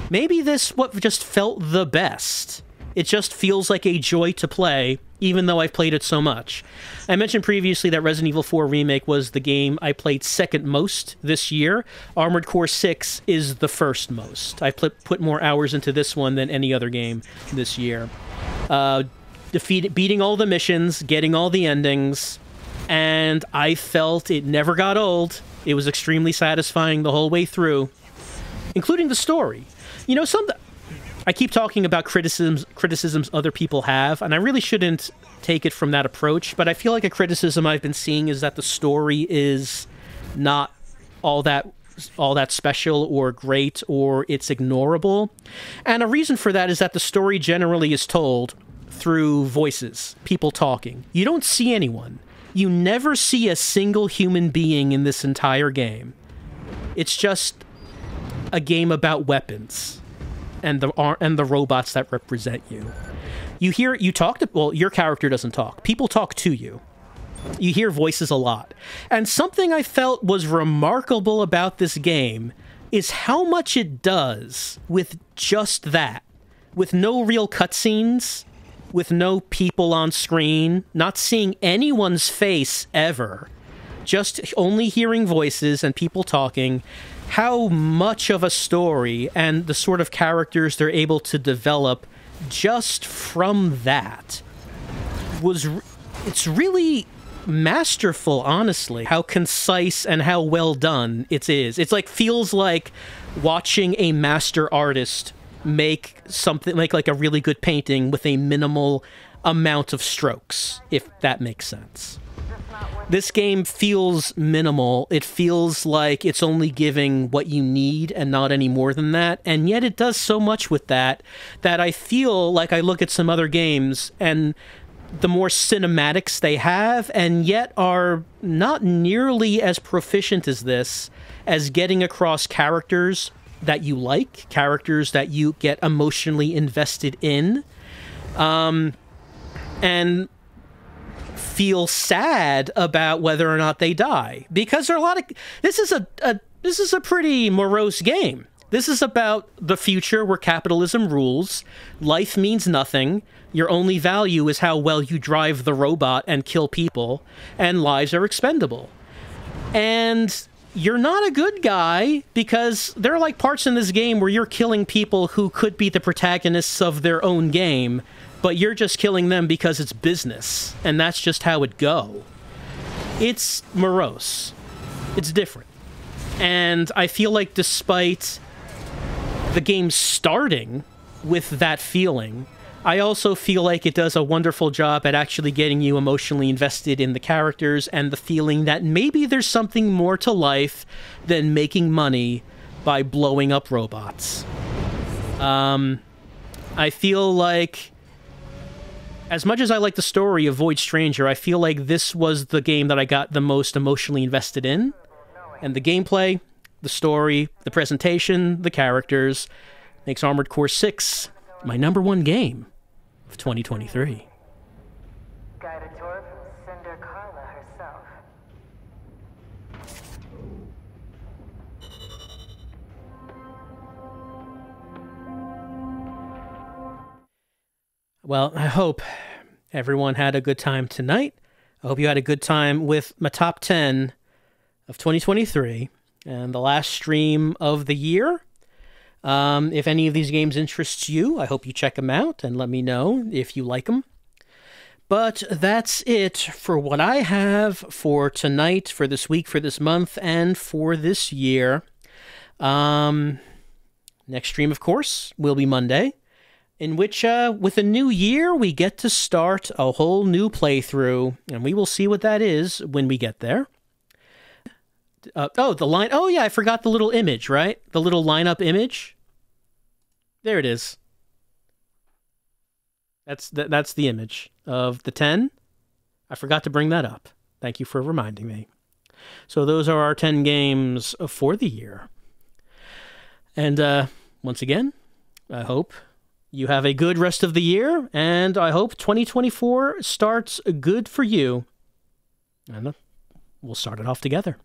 Maybe this what just felt the best. It just feels like a joy to play, even though I've played it so much. I mentioned previously that Resident Evil 4 Remake was the game I played second most this year. Armored Core 6 is the first most. I put more hours into this one than any other game this year. Beating all the missions, getting all the endings, and I felt it never got old. It was extremely satisfying the whole way through, including the story. You know, I keep talking about criticisms other people have, and I really shouldn't take it from that approach, but I feel like a criticism I've been seeing is that the story is not all that special or great, or it's ignorable. And a reason for that is that the story generally is told through voices, people talking. You don't see anyone. You never see a single human being in this entire game. It's just a game about weapons and the robots that represent you. Well, your character doesn't talk. People talk to you. You hear voices a lot. And something I felt was remarkable about this game is how much it does with just that. With no real cutscenes, with no people on screen, not seeing anyone's face ever, just only hearing voices and people talking, how much of a story and the sort of characters they're able to develop just from that it's really masterful, honestly, how concise and how well done it is. It's like, feels like watching a master artist make something like a really good painting with a minimal amount of strokes, if that makes sense. This game feels minimal. It feels like it's only giving what you need and not any more than that, and yet it does so much with that I feel like I look at some other games and the more cinematics they have, and yet are not nearly as proficient as this, as getting across characters that you like, characters that you get emotionally invested in, and feel sad about whether or not they die, because there are a lot of... This is a pretty morose game. This is about the future where capitalism rules, life means nothing, your only value is how well you drive the robot and kill people, and lives are expendable. And you're not a good guy, because there are, like, parts in this game where you're killing people who could be the protagonists of their own game, but you're just killing them because it's business, and that's just how it go. It's morose. It's different. And I feel like despite the game starting with that feeling, I also feel like it does a wonderful job at actually getting you emotionally invested in the characters and the feeling that maybe there's something more to life than making money by blowing up robots. I feel like, as much as I like the story of Void Stranger, I feel like this was the game that I got the most emotionally invested in. And the gameplay, the story, the presentation, the characters makes Armored Core 6 my #1 game of 2023. Guided tour from Cinder Carla herself. Well, I hope everyone had a good time tonight. I hope you had a good time with my top 10 of 2023 and the last stream of the year. If any of these games interest you, I hope you check them out and let me know if you like them. But that's it for what I have for tonight, for this week, for this month, and for this year. Next stream, of course, will be Monday, in which, with a new year, we get to start a whole new playthrough, and we will see what that is when we get there. Oh yeah, I forgot the little image, right? The little lineup image. There it is. That's the image of the 10. I forgot to bring that up. Thank you for reminding me. So those are our 10 games for the year. And once again, I hope you have a good rest of the year, and I hope 2024 starts good for you. And we'll start it off together.